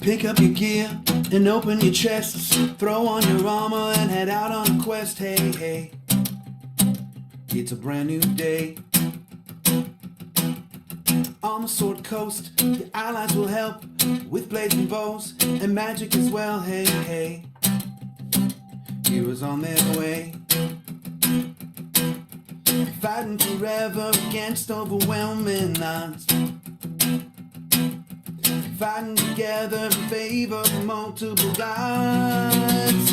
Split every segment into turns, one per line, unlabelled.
Pick up your gear and open your chests. Throw on your armor and head out on a quest. Hey, hey, it's a brand new day. On the Sword Coast, your allies will help with blades and bows and magic as well. Hey, hey, heroes on their way. Fighting forever against overwhelming odds. Fighting together in favor of multiple gods.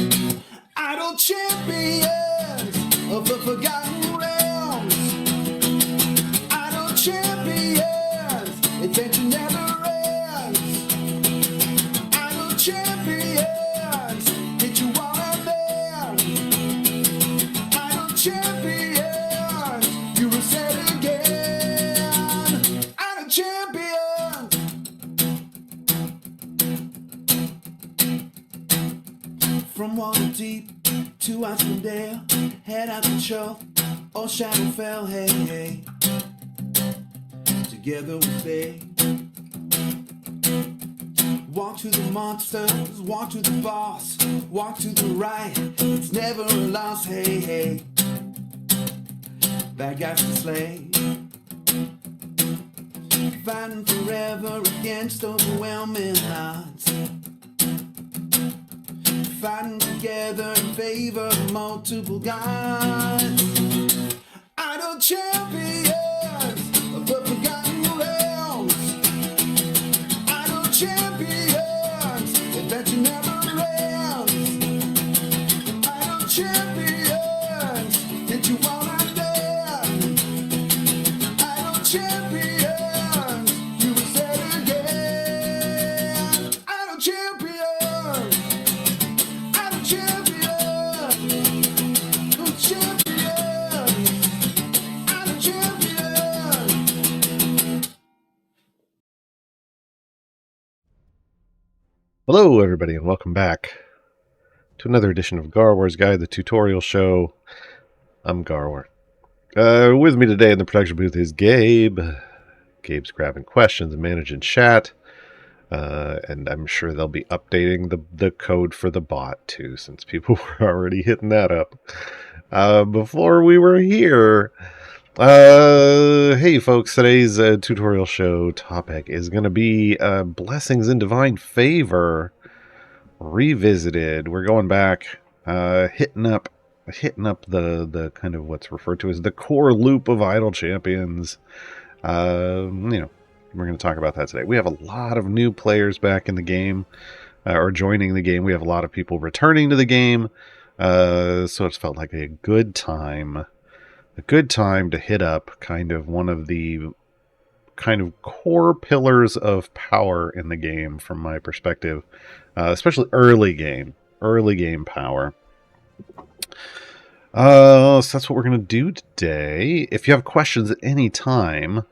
Idle champions of the forgotten realms. Idle champions, adventure never ends. Idle champions, did you want them? Idle champions, you will say it again. Idle champions. From Waterdeep to Iceland, head out to Chull or Shadowfell, hey, hey. Together we stay. Walk to the monsters, walk to the boss, walk to the right, it's never a loss, hey, hey. Bad guys to slay. Fighting forever against overwhelming odds. Fighting together in favor of multiple gods. Idle champions of the forgotten realms. Idle champions, adventure never ends. Idle champions, did you want them? Idle champions, you will say it again. Idle champions.
Hello everybody and welcome back to another edition of Gaarawarr's Guide, the tutorial show. I'm Gaarawarr. With me today in the production booth is Gabe. Gabe's grabbing questions and managing chat. And I'm sure they'll be updating the code for the bot too, since people were already hitting that up before we were here. Hey folks, today's tutorial show topic is going to be Blessings in Divine Favor Revisited. We're going back, hitting up the kind of what's referred to as the core loop of idle champions. We're going to talk about that today. We have a lot of new players back in the game, or joining the game. We have a lot of people returning to the game, so it's felt like a good time to hit up kind of one of the kind of core pillars of power in the game from my perspective, especially early game power. So that's what we're going to do today. If you have questions at any time,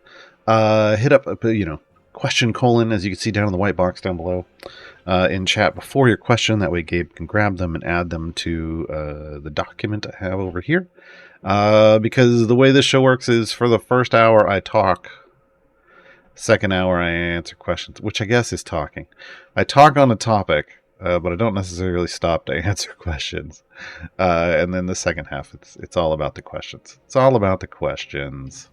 hit up, question colon, as you can see down in the white box down below, in chat before your question. That way Gabe can grab them and add them to the document I have over here. Because the way this show works is for the first hour I talk, second hour I answer questions, which I guess is talking. I talk on a topic, but I don't necessarily stop to answer questions. And then the second half, it's all about the questions. It's all about the questions.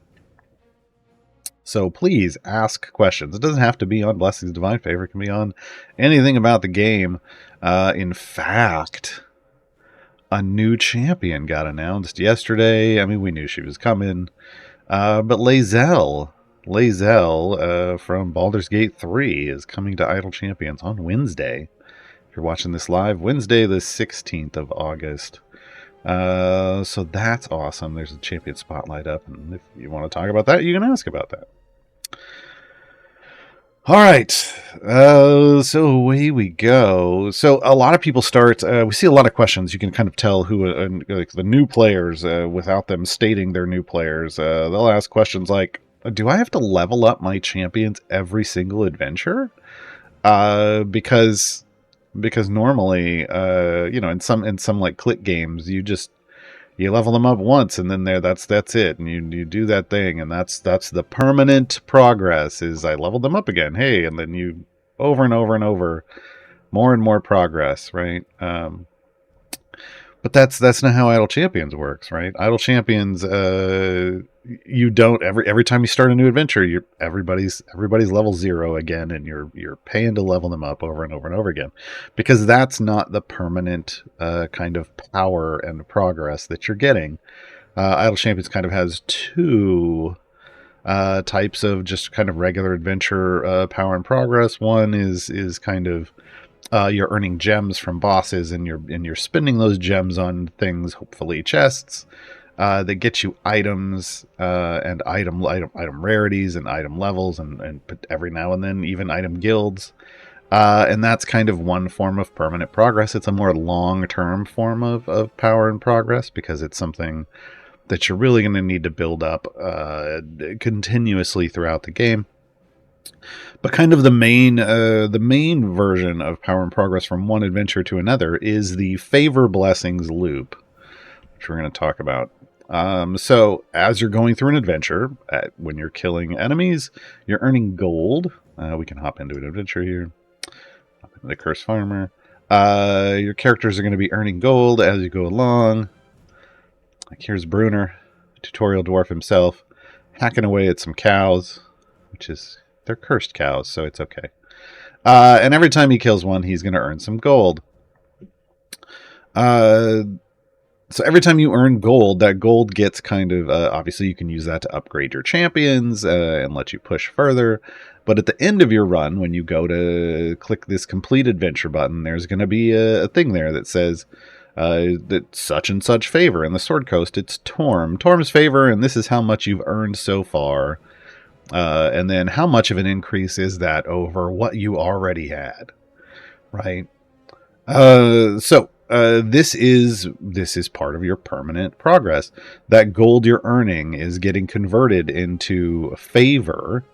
So please ask questions. It doesn't have to be on Blessings Divine Favor. It can be on anything about the game. In fact, a new champion got announced yesterday. I mean, we knew she was coming. But Lae'zel from Baldur's Gate 3 is coming to Idle Champions on Wednesday. If you're watching this live, Wednesday the 16th of August. So that's awesome. There's a champion spotlight up, and if you want to talk about that, you can ask about that. All right, so away we go. So a lot of people start, we see a lot of questions. You can kind of tell who, like the new players, without them stating they're new players. They'll ask questions like, do I have to level up my champions every single adventure? Because normally, in some like click games, you level them up once and then that's it, and you do that thing, and that's the permanent progress. Is I leveled them up again, hey, and then you over and over and over, more and more progress, right? But that's not how Idle Champions works, right? Idle Champions, you don't every time you start a new adventure, everybody's level 0 again, and you're paying to level them up over and over and over again, because that's not the permanent kind of power and progress that you're getting. Idle Champions kind of has two types of just kind of regular adventure power and progress. One is kind of you're earning gems from bosses, and you're spending those gems on things, hopefully chests, that get you items and item rarities and item levels, and every now and then even item guilds. And that's kind of one form of permanent progress. It's a more long-term form of power and progress, because it's something that you're really going to need to build up continuously throughout the game. But kind of the main version of power and progress from one adventure to another is the favor blessings loop, which we're going to talk about. So as you're going through an adventure, when you're killing enemies, you're earning gold. We can hop into an adventure here. Hop into the Cursed Farmer. Your characters are going to be earning gold as you go along. Like here's Bruner, tutorial dwarf himself, hacking away at some cows, which is... they're cursed cows, so it's okay. And every time he kills one, he's going to earn some gold. So every time you earn gold, that gold gets kind of... obviously, you can use that to upgrade your champions and let you push further. But at the end of your run, when you go to click this complete adventure button, there's going to be a thing there that says... that such and such favor. In the Sword Coast, it's Torm's favor, and this is how much you've earned so far. And then how much of an increase is that over what you already had, right? So this is part of your permanent progress. That gold you're earning is getting converted into favor,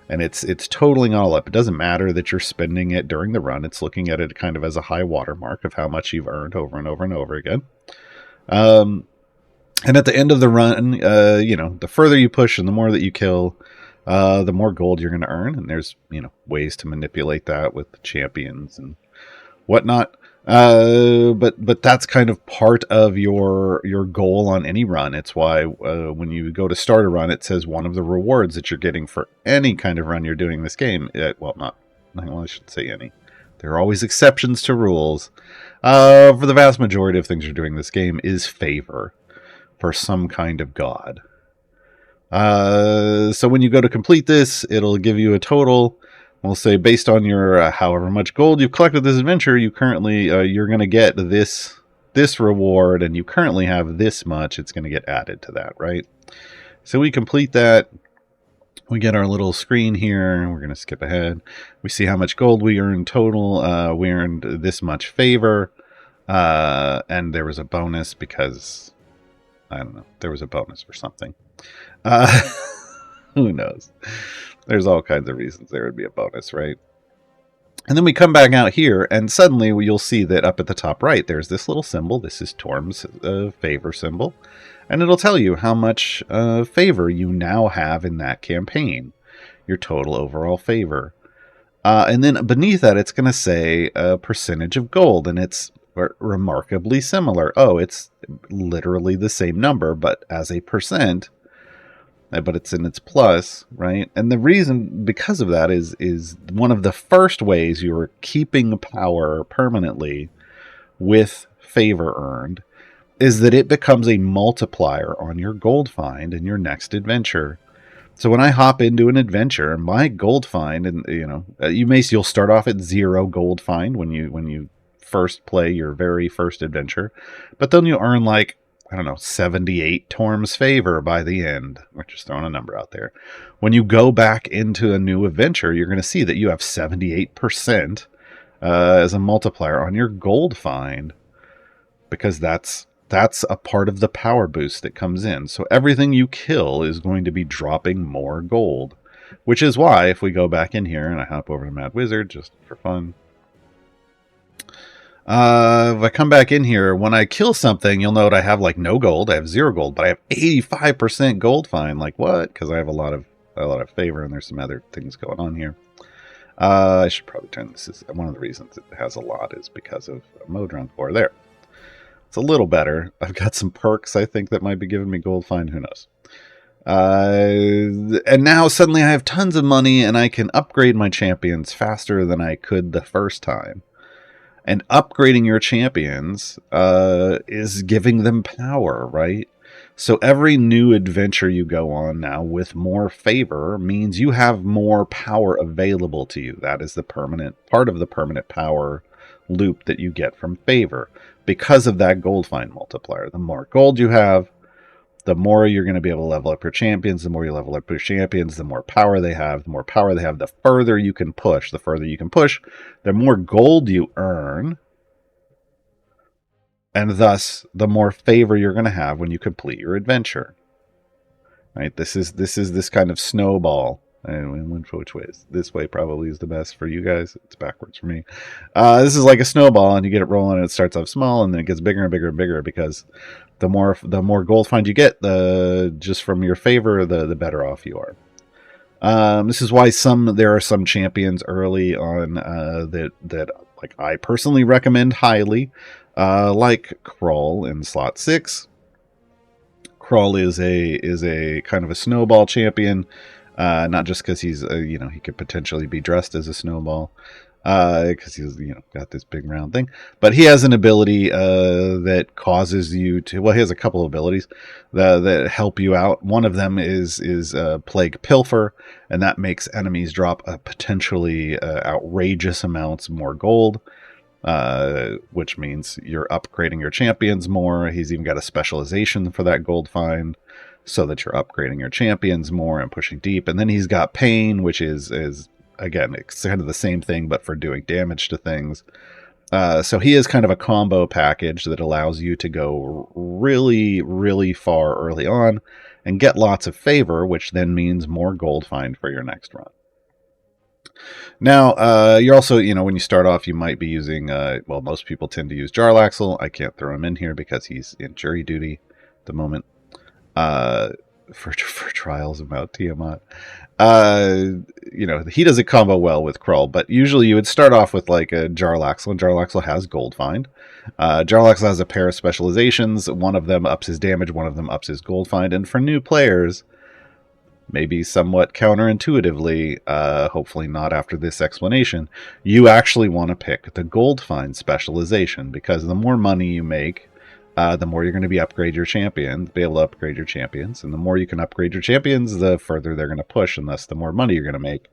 and it's totaling all up. It doesn't matter that you're spending it during the run. It's looking at it kind of as a high watermark of how much you've earned over and over and over again. And at the end of the run, the further you push and the more that you kill, the more gold you're going to earn. And there's, ways to manipulate that with champions and whatnot. But that's kind of part of your goal on any run. It's why when you go to start a run, it says one of the rewards that you're getting for any kind of run you're doing this game. I shouldn't say any. There are always exceptions to rules. For the vast majority of things you're doing this game is favor for some kind of god. So when you go to complete this, it'll give you a total. We'll say based on your however much gold you've collected this adventure, you currently you're going to get this reward, and you currently have this much. It's going to get added to that, right? So we complete that. We get our little screen here. We're going to skip ahead. We see how much gold we earned total. We earned this much favor, and there was a bonus because I don't know. There was a bonus for something. Who knows? There's all kinds of reasons there would be a bonus, right? And then we come back out here, and suddenly you'll see that up at the top right, there's this little symbol. This is Torm's favor symbol. And it'll tell you how much favor you now have in that campaign. Your total overall favor. And then beneath that, it's going to say a percentage of gold, and it's remarkably similar. Oh, it's literally the same number, but as a percent... but it's in its plus, right? And the reason because of that is one of the first ways you're keeping power permanently with favor earned is that it becomes a multiplier on your gold find in your next adventure. So when I hop into an adventure, my gold find, and you'll start off at 0 gold find when you first play your very first adventure, but then you'll earn 78 Torm's favor by the end. We're just throwing a number out there. When you go back into a new adventure, you're going to see that you have 78% as a multiplier on your gold find, because that's a part of the power boost that comes in. So everything you kill is going to be dropping more gold, which is why if we go back in here and I hop over to Mad Wizard just for fun, if I come back in here, when I kill something, you'll note I have no gold. I have 0 gold, but I have 85% gold find. Like what? Because I have a lot of favor, and there's some other things going on here. I should probably turn this. Is one of the reasons it has a lot is because of Modron Core. There. It's a little better. I've got some perks, I think, that might be giving me gold find. Who knows? And now suddenly I have tons of money and I can upgrade my champions faster than I could the first time. And upgrading your champions is giving them power, right? So every new adventure you go on now with more favor means you have more power available to you. That is the permanent part of the permanent power loop that you get from favor because of that gold find multiplier. The more gold you have, the more you're going to be able to level up your champions. The more you level up your champions, the more power they have. The more power they have, the further you can push. The further you can push, the more gold you earn. And thus, the more favor you're going to have when you complete your adventure. Right? This is this kind of snowball. And which way is this way? Probably is the best for you guys. It's backwards for me. This is like a snowball, and you get it rolling, and it starts off small, and then it gets bigger and bigger and bigger because the more gold find you get, the just from your favor, the better off you are. This is why there are some champions early on that like I personally recommend highly, like Krull in slot 6. Krull is a kind of a snowball champion. Not just because he's, he could potentially be dressed as a snowball, because he's, got this big round thing. But he has an ability that causes you to, well, he has a couple of abilities that help you out. One of them is Plague Pilfer, and that makes enemies drop a potentially outrageous amounts more gold, which means you're upgrading your champions more. He's even got a specialization for that gold find, so that you're upgrading your champions more and pushing deep. And then he's got Pain, which is again, it's kind of the same thing, but for doing damage to things. So he is kind of a combo package that allows you to go really, really far early on and get lots of favor, which then means more gold find for your next run. Now, you're also, when you start off, you might be using, most people tend to use Jarlaxle. I can't throw him in here because he's in jury duty at the moment. For trials about Tiamat. He doesn't combo well with Krull, but usually you would start off with like a Jarlaxle, and Jarlaxle has gold find. Jarlaxle has a pair of specializations. One of them ups his damage, one of them ups his gold find, and for new players, maybe somewhat counterintuitively, hopefully not after this explanation, you actually want to pick the gold find specialization, because the more money you make, the more you're going to be able to upgrade your champions. And the more you can upgrade your champions, the further they're going to push, and thus the more money you're going to make.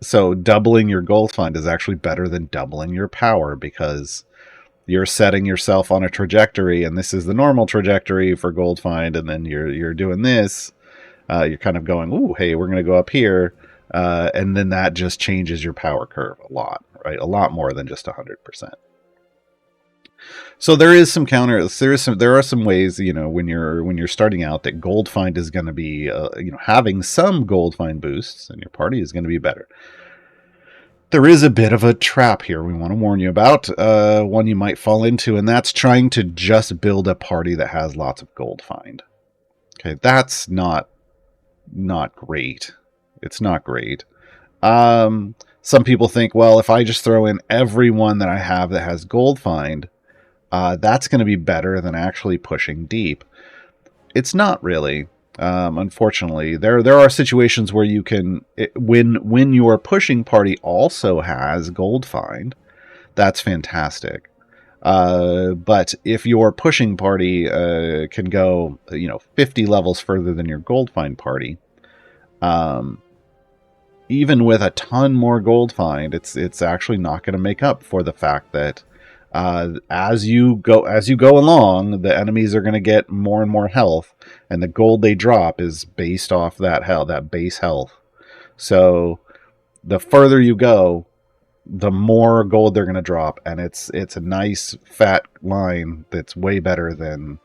So doubling your gold find is actually better than doubling your power, because you're setting yourself on a trajectory, and this is the normal trajectory for gold find, and then you're doing this. You're kind of going, ooh, hey, we're going to go up here. And then that just changes your power curve a lot, right? A lot more than just 100%. So there is some there are some ways, when you're starting out, that gold find is going to be, having some gold find boosts, and your party is going to be better. There is a bit of a trap here we want to warn you about, one you might fall into, and that's trying to just build a party that has lots of gold find. Okay, that's not great. It's not great. Some people think, well, if I just throw in everyone that I have that has gold find, that's going to be better than actually pushing deep. It's not really. Unfortunately, there are situations where you can, when your pushing party also has gold find, that's fantastic. But if your pushing party can go 50 levels further than your gold find party, even with a ton more gold find, it's actually not going to make up for the fact that as you go along, the enemies are going to get more and more health, and the gold they drop is based off that base health. So the further you go, the more gold they're going to drop, and it's a nice fat line that's way better than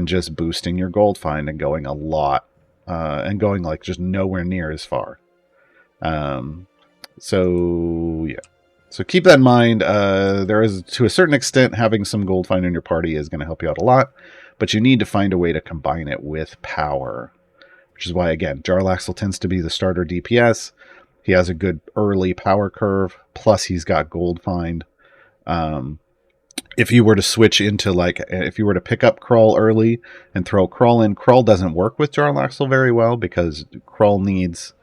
just boosting your gold find and going a lot and going like just nowhere near as far. So yeah. So keep that in mind. There is, to a certain extent, having some gold find in your party is going to help you out a lot, but you need to find a way to combine it with power, which is why, again, Jarlaxle tends to be the starter DPS. He has a good early power curve, plus he's got gold find. If you were to switch into, like, if you were to pick up Krull early and throw Krull in, Krull doesn't work with Jarlaxle very well because Krull needs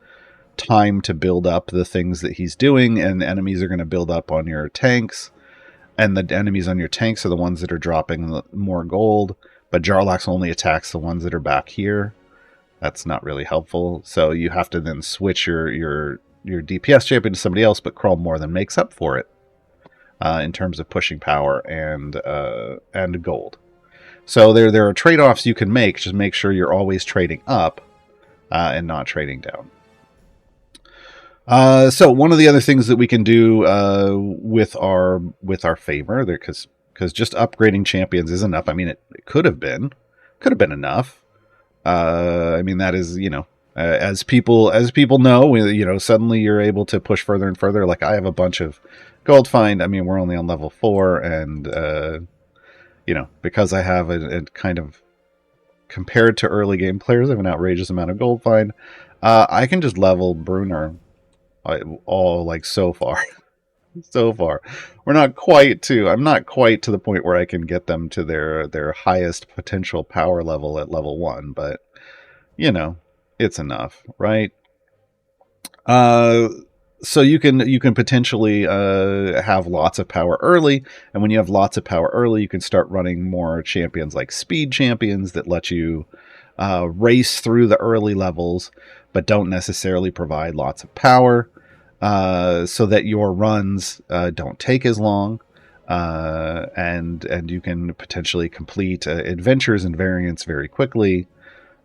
time to build up the things that he's doing, and enemies are going to build up on your tanks, and the enemies on your tanks are the ones that are dropping more gold, but Jarlaxle only attacks the ones that are back here. That's not really helpful, so you have to then switch your DPS champion to somebody else, but Krull more than makes up for it in terms of pushing power and gold. So there are trade-offs you can make. Just make sure you're always trading up and not trading down. So one of the other things that we can do with our favor, because just upgrading champions is enough. I mean, it could have been enough. I mean, that is, as people know, suddenly you're able to push further and further. Like, I have a bunch of gold find. I mean, we're only on level 4, and because I have a kind of, compared to early game players, I have an outrageous amount of gold find. I can just level Brunner all, like, so far. So far, I'm not quite to the point where I can get them to their highest potential power level at level 1, but it's enough, right? So you can potentially have lots of power early, and when you have lots of power early, you can start running more champions like speed champions that let you race through the early levels, but don't necessarily provide lots of power. So that your runs don't take as long, and you can potentially complete adventures and variants very quickly,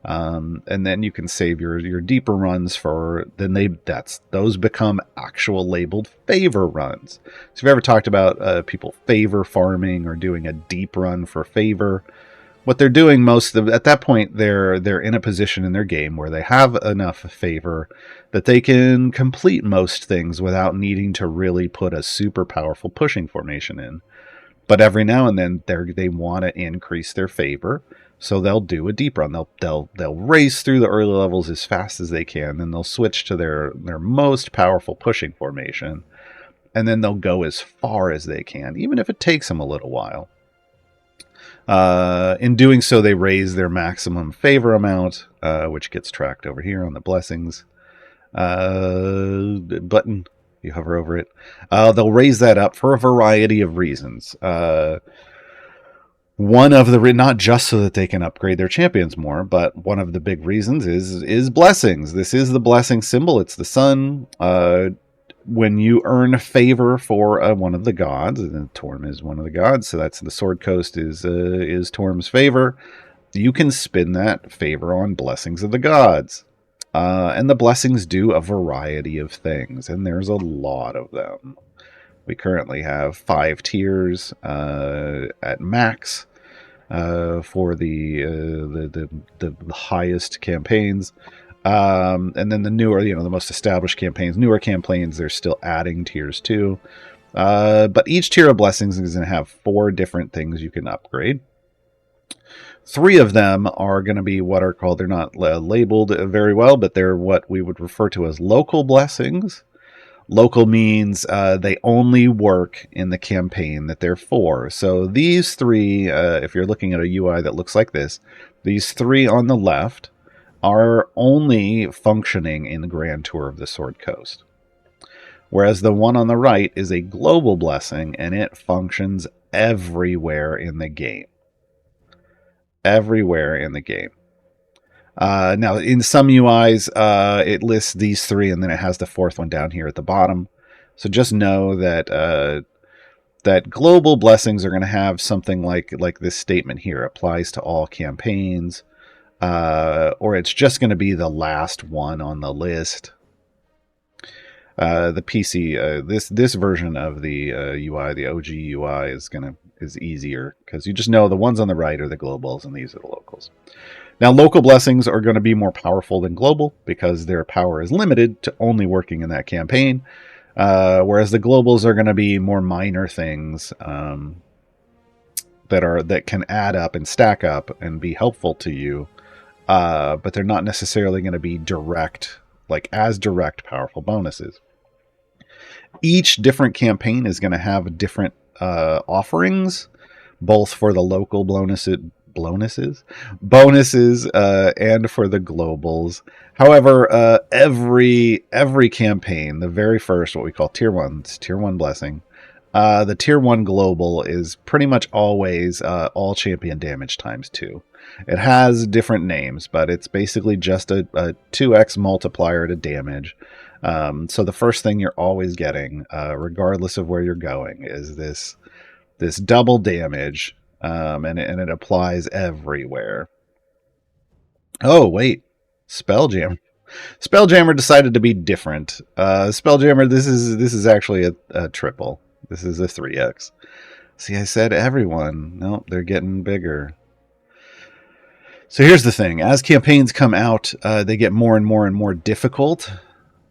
and then you can save your deeper runs for those become actual labeled favor runs. So if you've ever talked about people favor farming or doing a deep run for favor, what they're doing at that point, they're in a position in their game where they have enough favor that they can complete most things without needing to really put a super powerful pushing formation in. But every now and then they want to increase their favor, so they'll do a deep run. They'll race through the early levels as fast as they can, then they'll switch to their most powerful pushing formation, and then they'll go as far as they can, even if it takes them a little while. In doing so, they raise their maximum favor amount, which gets tracked over here on the blessings button. You hover over it. They'll raise that up for a variety of reasons. One of the, not just so that they can upgrade their champions more, but one of the big reasons is blessings. This is the blessing symbol. It's the sun. When you earn favor for one of the gods, and Torm is one of the gods, so that's the Sword Coast is Torm's favor, you can spin that favor on blessings of the gods. And the blessings do a variety of things, and there's a lot of them. We currently have 5 tiers at max for the highest campaigns. And then the newer, the most established campaigns, newer campaigns, they're still adding tiers too. But each tier of blessings is going to have 4 different things you can upgrade. 3 of them are going to be what are called, they're not labeled very well, but they're what we would refer to as local blessings. Local means they only work in the campaign that they're for. So these 3, if you're looking at a UI that looks like this, these 3 on the left are only functioning in the Grand Tour of the Sword Coast. Whereas the one on the right is a global blessing, and it functions everywhere in the game. Everywhere in the game. Now, in some UIs, it lists these 3, and then it has the 4th one down here at the bottom. So just know that that global blessings are going to have something like this statement here, applies to all campaigns. Or it's just going to be the last one on the list. The PC, this version of the UI, the OG UI, is easier because you just know the ones on the right are the globals and these are the locals. Now, local blessings are going to be more powerful than global because their power is limited to only working in that campaign, whereas the globals are going to be more minor things that can add up and stack up and be helpful to you. But they're not necessarily going to be direct, like as direct powerful bonuses. Each different campaign is going to have different offerings, both for the local bonuses, and for the globals. However, every campaign, the very first, what we call tier 1 blessing, the tier 1 global is pretty much always all champion damage times 2. It has different names, but it's basically just a 2x multiplier to damage. So the first thing you're always getting, regardless of where you're going, is this double damage, and it applies everywhere. Oh wait, Spelljammer decided to be different. Spelljammer, this is actually a triple. This is a 3x. See, I said everyone. Nope, they're getting bigger. So here's the thing. As campaigns come out, they get more and more and more difficult.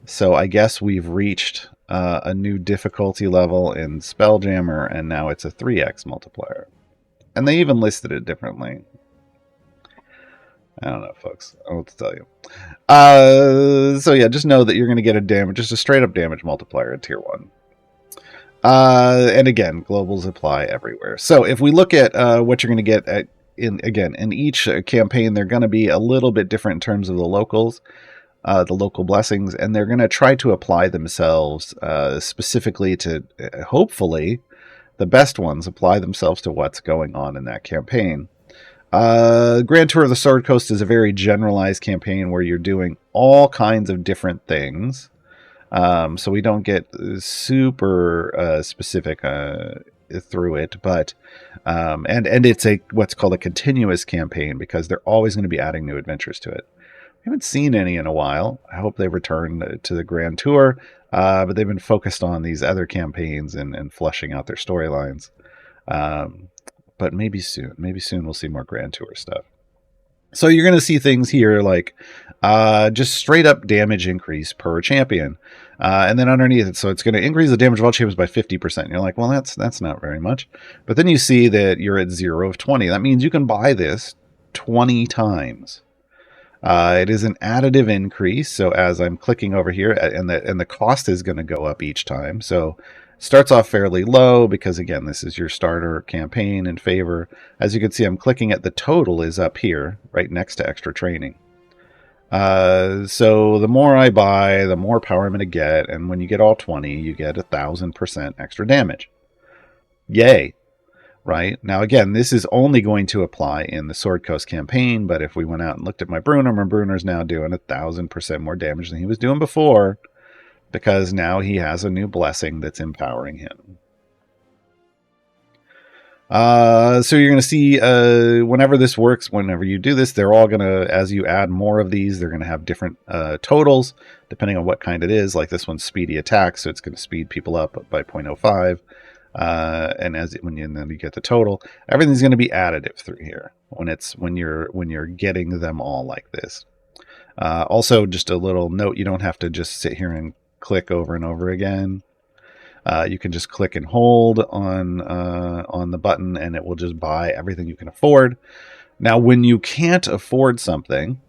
So I guess we've reached a new difficulty level in Spelljammer, and now it's a 3x multiplier. And they even listed it differently. I don't know, folks. I don't know what to tell you. So yeah, just know that you're going to get just a straight up damage multiplier at tier 1. And again, globals apply everywhere. So if we look at what you're going to get in each campaign, they're going to be a little bit different in terms of the locals, the local blessings, and they're going to try to apply themselves specifically to, hopefully, the best ones apply themselves to what's going on in that campaign. Grand Tour of the Sword Coast is a very generalized campaign where you're doing all kinds of different things. So we don't get super specific through it, but and it's what's called a continuous campaign because they're always going to be adding new adventures to it. We haven't seen any in a while. I hope they return to the Grand Tour, but they've been focused on these other campaigns and fleshing out their storylines. But maybe soon we'll see more Grand Tour stuff. So you're going to see things here like just straight up damage increase per champion. And then underneath it, so it's going to increase the damage of all champions by 50%. And you're like, well, that's not very much. But then you see that you're at 0 of 20. That means you can buy this 20 times. It is an additive increase. So as I'm clicking over here, and the cost is going to go up each time. So it starts off fairly low because, again, this is your starter campaign in favor. As you can see, I'm clicking at the total is up here, right next to extra training. So the more I buy, the more power I'm going to get. And when you get all 20, you get 1,000% extra damage. Yay. Right? Now, again, this is only going to apply in the Sword Coast campaign, but if we went out and looked at my Bruner's now doing 1,000% more damage than he was doing before, because now he has a new blessing that's empowering him. So you're going to see whenever this works, whenever you do this, they're all going to, as you add more of these, they're going to have different totals, depending on what kind it is. Like this one's speedy attack, so it's going to speed people up by 0.05. And when you get the total, everything's going to be additive through here when you're getting them all like this. Also, just a little note: you don't have to just sit here and click over and over again. You can just click and hold on the button, and it will just buy everything you can afford. Now, when you can't afford something,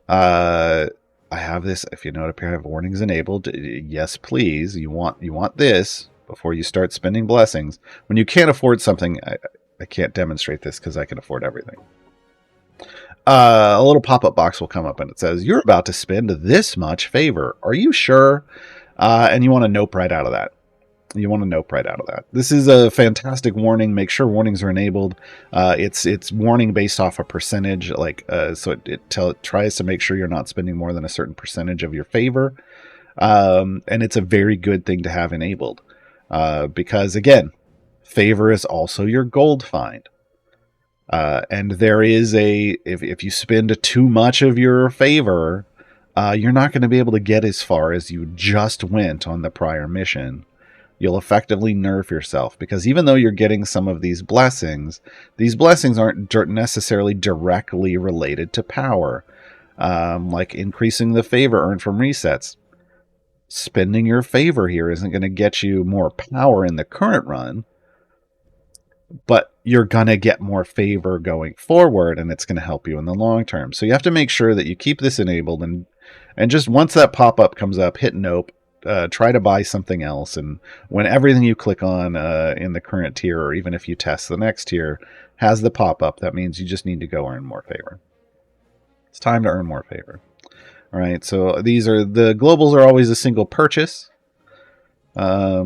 I have this. If you note up here, I have warnings enabled. Yes, please. You want this before you start spending blessings. When you can't afford something, I can't demonstrate this because I can afford everything. A little pop-up box will come up and it says, you're about to spend this much favor. Are you sure? And you want to nope right out of that. This is a fantastic warning. Make sure warnings are enabled. It's warning based off a percentage, so it tries to make sure you're not spending more than a certain percentage of your favor. And it's a very good thing to have enabled. Because again, favor is also your gold find. And there is if you spend too much of your favor, you're not going to be able to get as far as you just went on the prior mission. You'll effectively nerf yourself because even though you're getting some of these blessings aren't necessarily directly related to power. Like increasing the favor earned from resets. Spending your favor here isn't going to get you more power in the current run, but you're going to get more favor going forward, and it's going to help you in the long term. So you have to make sure that you keep this enabled, and And just once that pop-up comes up, hit nope. Try to buy something else, and when everything you click on in the current tier, or even if you test the next tier, has the pop-up, that means you just need to go earn more favor. It's time to earn more favor. All right, so these are the globals are always a single purchase. Yeah.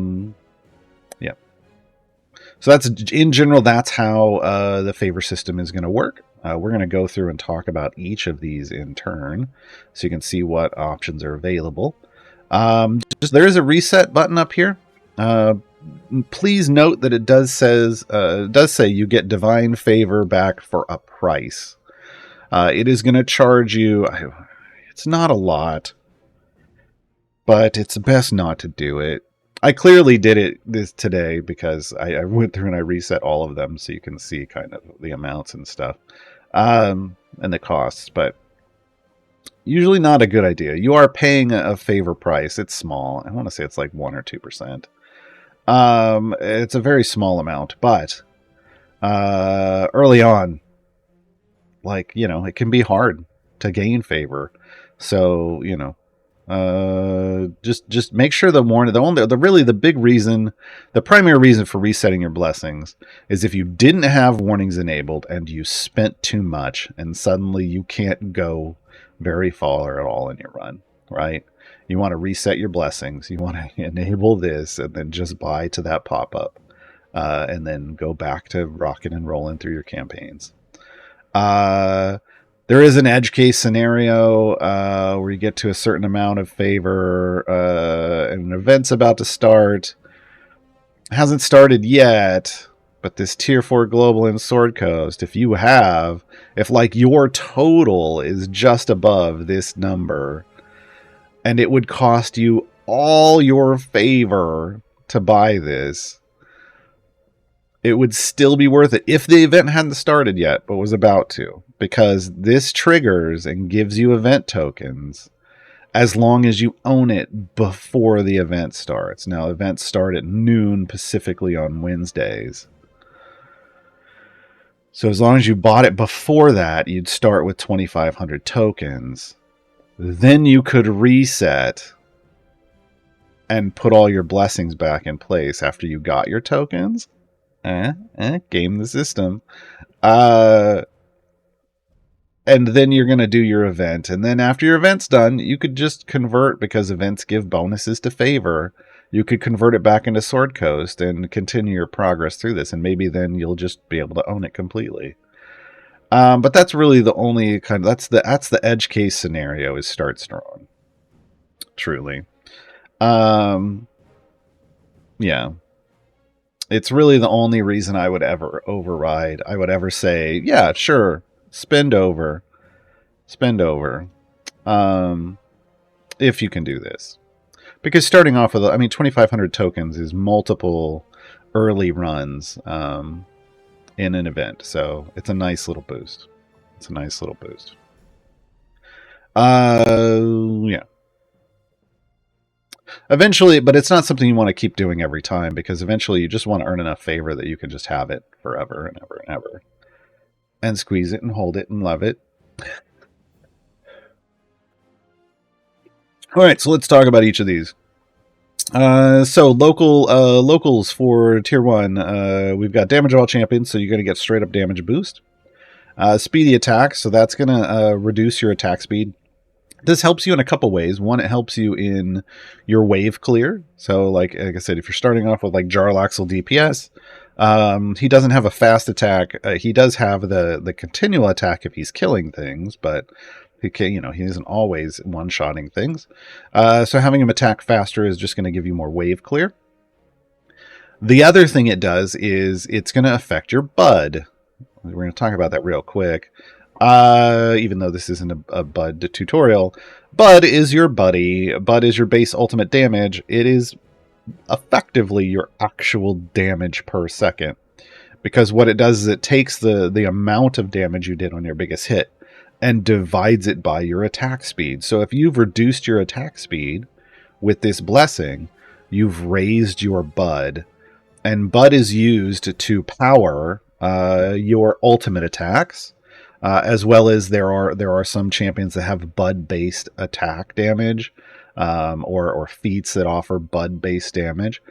So that's in general. That's how the favor system is going to work. We're going to go through and talk about each of these in turn, so you can see what options are available. There is a reset button up here. Please note that it does say you get divine favor back for a price. It is going to charge you. It's not a lot, but it's best not to do it. I clearly did this today because I went through and I reset all of them so you can see kind of the amounts and stuff, and the costs, but usually not a good idea. You are paying a favor price. It's small. I want to say it's like 1 or 2%. It's a very small amount, but early on, like, it can be hard to gain favor. So, just make sure the primary reason for resetting your blessings is if you didn't have warnings enabled and you spent too much and suddenly you can't go very far at all in your run, right? You want to reset your blessings. You want to enable this and then just buy to that pop-up, and then go back to rocking and rolling through your campaigns. There is an edge case scenario where you get to a certain amount of favor and an event's about to start. It hasn't started yet, but this tier 4 global in Sword Coast, if like your total is just above this number, and it would cost you all your favor to buy this, it would still be worth it if the event hadn't started yet, but was about to, because this triggers and gives you event tokens as long as you own it before the event starts. Now, events start at noon Pacifically on Wednesdays. So as long as you bought it before that, you'd start with 2,500 tokens. Then you could reset and put all your blessings back in place after you got your tokens. Game the system. And then you're going to do your event. And then after your event's done, you could just convert, because events give bonuses to favor. You could convert it back into Sword Coast and continue your progress through this. And maybe then you'll just be able to own it completely. But that's really the only that's the edge case scenario, is start strong. Truly. Yeah. It's really the only reason I would ever override. I would ever say, yeah, sure, spend over. If you can do this. Because starting off with, 2,500 tokens is multiple early runs in an event. So it's a nice little boost. Yeah. Eventually, but it's not something you want to keep doing every time, because eventually you just want to earn enough favor that you can just have it forever and ever and ever. And squeeze it and hold it and love it. All right, so let's talk about each of these. So locals for tier 1, we've got damage of all champions, so you're going to get straight up damage boost. Speedy attack, so that's going to reduce your attack speed. This helps you in a couple ways. One, it helps you in your wave clear. So like I said, if you're starting off with like Jarlaxle DPS, he doesn't have a fast attack. He does have the continual attack if he's killing things, but he isn't always one-shotting things. So having him attack faster is just going to give you more wave clear. The other thing it does is it's going to affect your bud. We're going to talk about that real quick. Even though this isn't a Bud tutorial, Bud is your buddy. Bud is your base ultimate damage. It is effectively your actual damage per second, because what it does is it takes the amount of damage you did on your biggest hit and divides it by your attack speed. So if you've reduced your attack speed with this blessing, you've raised your Bud, and Bud is used to power your ultimate attacks. as well as there are some champions that have bud-based attack damage, or feats that offer bud-based damage.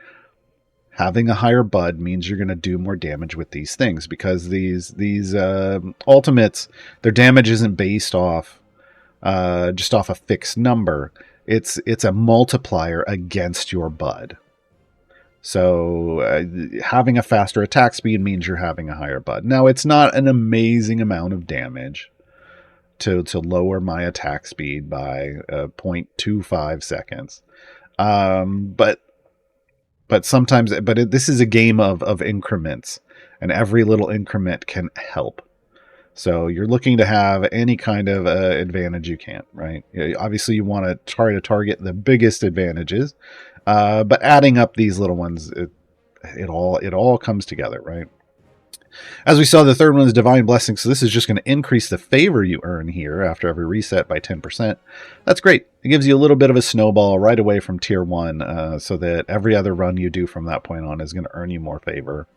Having a higher bud means you're going to do more damage with these things, because these ultimates, their damage isn't based off just off a fixed number. It's a multiplier against your bud. So having a faster attack speed means you're having a higher bud. Now, it's not an amazing amount of damage to lower my attack speed by 0.25 seconds. But sometimes, this is a game of increments, and every little increment can help. So you're looking to have any kind of advantage you can, right? Obviously, you want to try to target the biggest advantages, but adding up these little ones, it all comes together, right? As we saw, the third one is Divine Blessing, so this is just going to increase the favor you earn here after every reset by 10%. That's great. It gives you a little bit of a snowball right away from Tier 1, so that every other run you do from that point on is going to earn you more favor.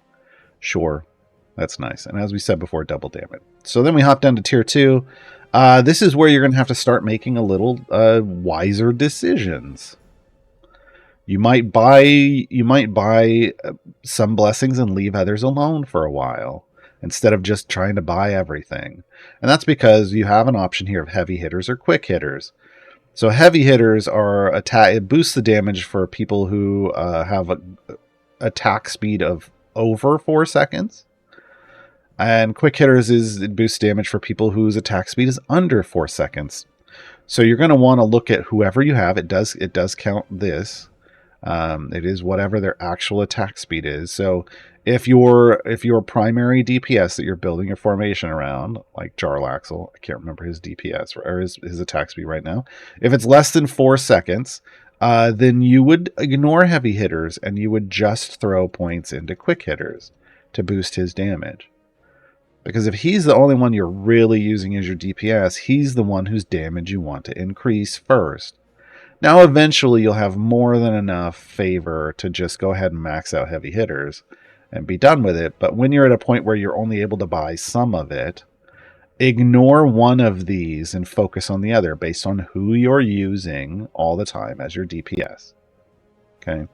Sure, that's nice. And as we said before, double damage. So then we hop down to Tier 2. This is where you're going to have to start making a little wiser decisions. You might buy some blessings and leave others alone for a while, instead of just trying to buy everything. And that's because you have an option here of heavy hitters or quick hitters. So heavy hitters are it boosts the damage for people who have an attack speed of over 4 seconds. And quick hitters it boosts damage for people whose attack speed is under 4 seconds. So you're going to want to look at whoever you have. It does count this. It is whatever their actual attack speed is. So if your primary DPS that you're building your formation around, like Jarlaxle, I can't remember his DPS or his attack speed right now. If it's less than 4 seconds, then you would ignore heavy hitters and you would just throw points into quick hitters to boost his damage. Because if he's the only one you're really using as your DPS, he's the one whose damage you want to increase first. Now, eventually, you'll have more than enough favor to just go ahead and max out heavy hitters and be done with it. But when you're at a point where you're only able to buy some of it, ignore one of these and focus on the other based on who you're using all the time as your DPS. Okay?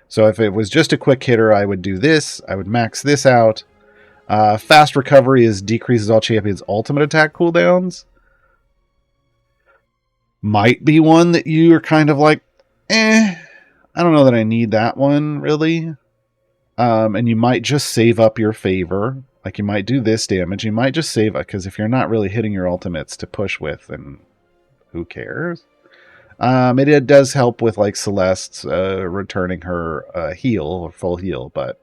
So if it was just a quick hitter, I would do this. I would max this out. Fast recovery decreases all champions' ultimate attack cooldowns. Might be one that you are kind of like, I don't know that I need that one, really. And you might just save up your favor. Like, you might do this damage. You might just save it, because if you're not really hitting your ultimates to push with, then who cares? It does help with, like, Celeste's returning her heal, or full heal, but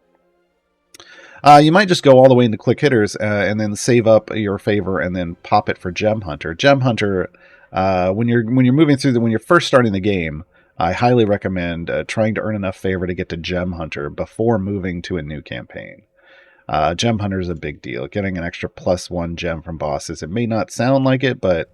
you might just go all the way into quick hitters and then save up your favor and then pop it for Gem Hunter. Gem Hunter... when you're moving through when you're first starting the game, I highly recommend trying to earn enough favor to get to Gem Hunter before moving to a new campaign. Gem Hunter is a big deal. Getting an extra +1 gem from bosses. It may not sound like it, but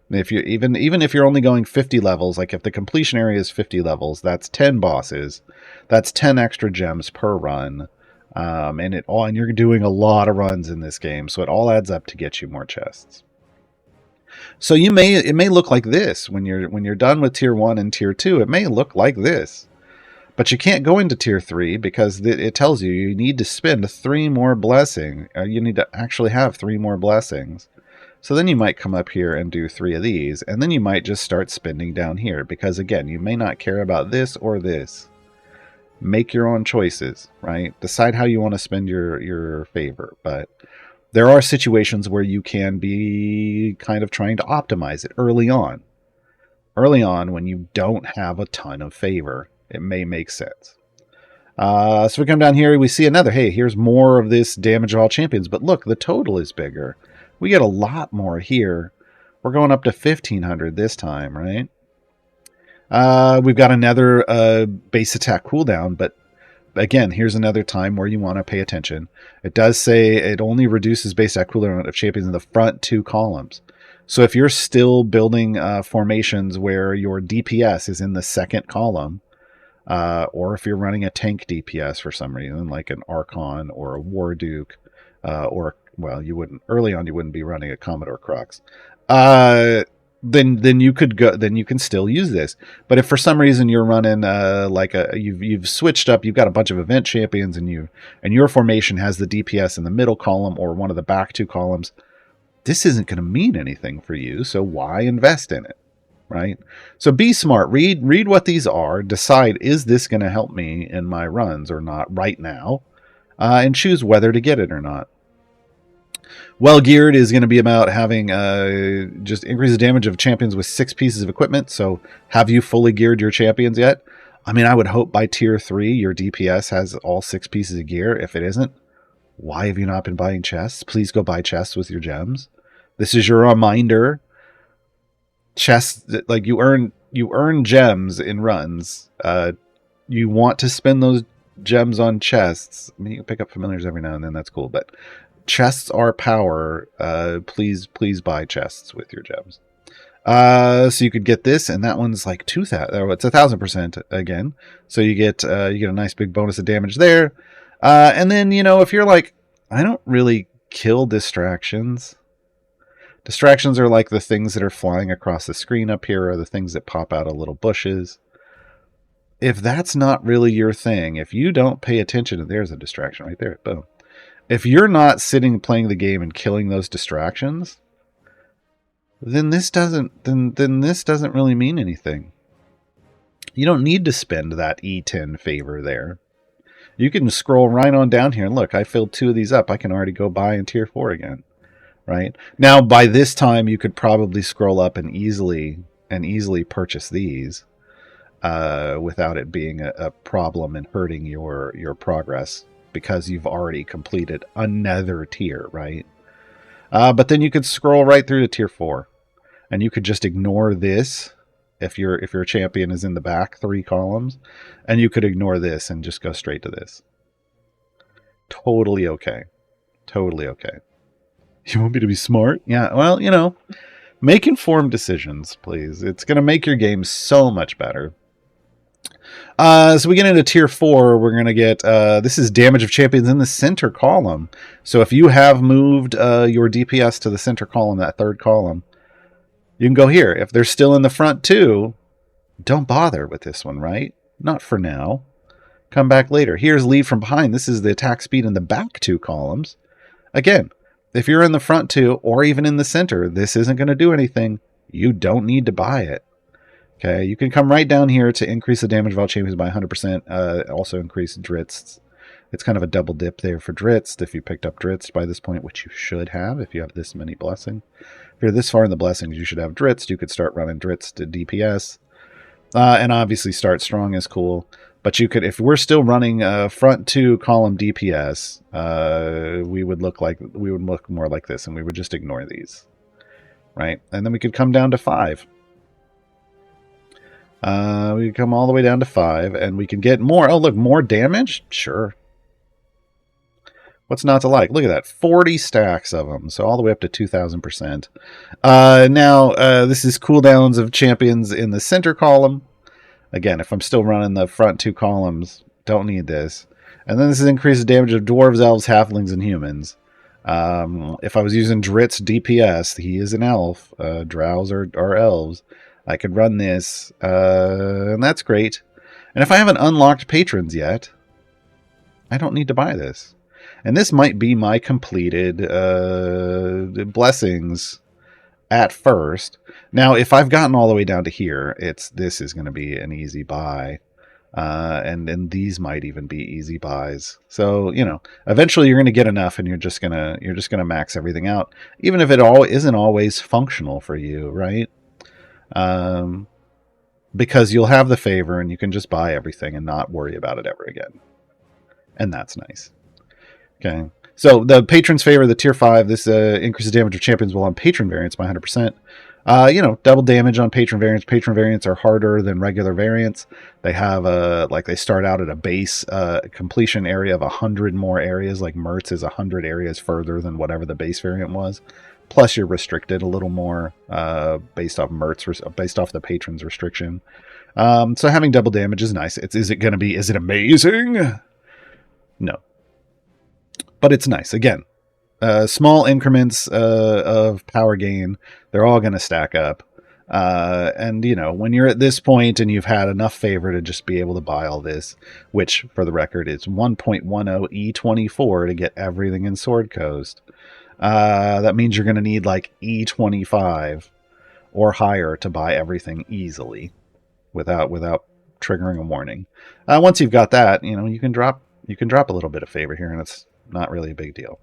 if you even if you're only going 50 levels, like if the completion area is 50 levels, that's 10 bosses. That's 10 extra gems per run. And you're doing a lot of runs in this game, so it all adds up to get you more chests. So it may look like this when you're done with Tier 1 and Tier 2. It may look like this. But you can't go into Tier 3 because it tells you need to spend 3 more blessings. You need to actually have 3 more blessings. So then you might come up here and do 3 of these, and then you might just start spending down here, because again, you may not care about this or this. Make your own choices, right? Decide how you want to spend your favor, but there are situations where you can be kind of trying to optimize it early on. Early on, when you don't have a ton of favor, it may make sense. So we come down here, we see another, hey, here's more of this damage of all champions, but look, the total is bigger. We get a lot more here. We're going up to 1,500 this time, right? We've got another base attack cooldown, but again, here's another time where you want to pay attention. It does say it only reduces base attack cooldown of champions in the front 2 columns. So if you're still building formations where your DPS is in the second column, or if you're running a tank DPS for some reason, like an Archon or a War Duke, or well, you wouldn't early on. You wouldn't be running a Commodore Crux. Then you could go. Then you can still use this. But if for some reason you're running you've switched up, you've got a bunch of event champions, and your formation has the DPS in the middle column or one of the back two columns, this isn't going to mean anything for you. So why invest in it, right? So be smart. Read what these are. Decide, is this going to help me in my runs or not right now, and choose whether to get it or not. Well geared is going to be about having just increase the damage of champions with 6 pieces of equipment. So have you fully geared your champions yet? I mean, I would hope by tier 3 your DPS has all 6 pieces of gear. If it isn't, why have you not been buying chests? Please go buy chests with your gems. This is your reminder. Chests, like you earn gems in runs. You want to spend those gems on chests. I mean, you can pick up familiars every now and then. That's cool, but chests are power. Please buy chests with your gems. So you could get this, and that one's like 2,000. It's 1,000% again. So you get a nice big bonus of damage there. And then if you're like, I don't really kill distractions. Distractions are like the things that are flying across the screen up here, or the things that pop out of little bushes. If that's not really your thing, if you don't pay attention, there's a distraction right there. Boom. If you're not sitting playing the game and killing those distractions, then this doesn't really mean anything. You don't need to spend that E10 favor there. You can scroll right on down here and look, I filled 2 of these up. I can already go buy in tier 4 again. Right? Now by this time you could probably scroll up and easily purchase these without it being a problem and hurting your progress, because you've already completed another tier, right? But then you could scroll right through to tier 4, and you could just ignore this if your champion is in the back 3 columns, and you could ignore this and just go straight to this. Totally okay. Totally okay. You want me to be smart? Yeah, well, make informed decisions, please. It's going to make your game so much better. So we get into tier 4, we're going to get, this is damage of champions in the center column. So if you have moved your DPS to the center column, that 3rd column, you can go here. If they're still in the front 2, don't bother with this one, right? Not for now. Come back later. Here's lead from behind. This is the attack speed in the back 2 columns. Again, if you're in the front 2 or even in the center, this isn't going to do anything. You don't need to buy it. Okay, you can come right down here to increase the damage of all champions by 100%. Also increase Dritz. It's kind of a double dip there for Dritz. If you picked up Dritz by this point, which you should have if you have this many blessings. If you're this far in the blessings, you should have Dritz. You could start running Dritz to DPS. And obviously start strong is cool. But you could, if we're still running front 2 column DPS, we would look more like this, and we would just ignore these, right? And then we could come down to 5. We could come all the way down to 5, and we can get more. Oh, look, more damage? Sure. What's not to like? Look at that, 40 stacks of them, so all the way up to 2,000%. Now, this is cooldowns of champions in the center column. Again, if I'm still running the front 2 columns, don't need this. And then this is increased damage of dwarves, elves, halflings, and humans. If I was using Dritz DPS, he is an elf. Drows are elves. I could run this, and that's great. And if I haven't unlocked patrons yet, I don't need to buy this. And this might be my completed blessings at first. Now, if I've gotten all the way down to here, this is going to be an easy buy. And these might even be easy buys. So, eventually you're going to get enough, and you're just going to max everything out, even if it isn't always functional for you, right? Because you'll have the favor, and you can just buy everything and not worry about it ever again. And that's nice. Okay. So the patron's favor, the tier 5, this increases damage of champions while on patron variants by 100%. Double damage on patron variants. Patron variants are harder than regular variants. They have they start out at a base completion area of 100 more areas. Like Mertz is 100 areas further than whatever the base variant was. Plus you're restricted a little more based off based off the patron's restriction. So having double damage is nice. Is it amazing? No. But it's nice. Again, small increments of power gain. They're all going to stack up. And, you know, when you're at this point and you've had enough favor to just be able to buy all this, which, for the record, is 1.10 E24 to get everything in Sword Coast, that means you're going to need like E25 or higher to buy everything easily without triggering a warning. Once you've got that, you know, you can drop a little bit of favor here, and it's not really a big deal.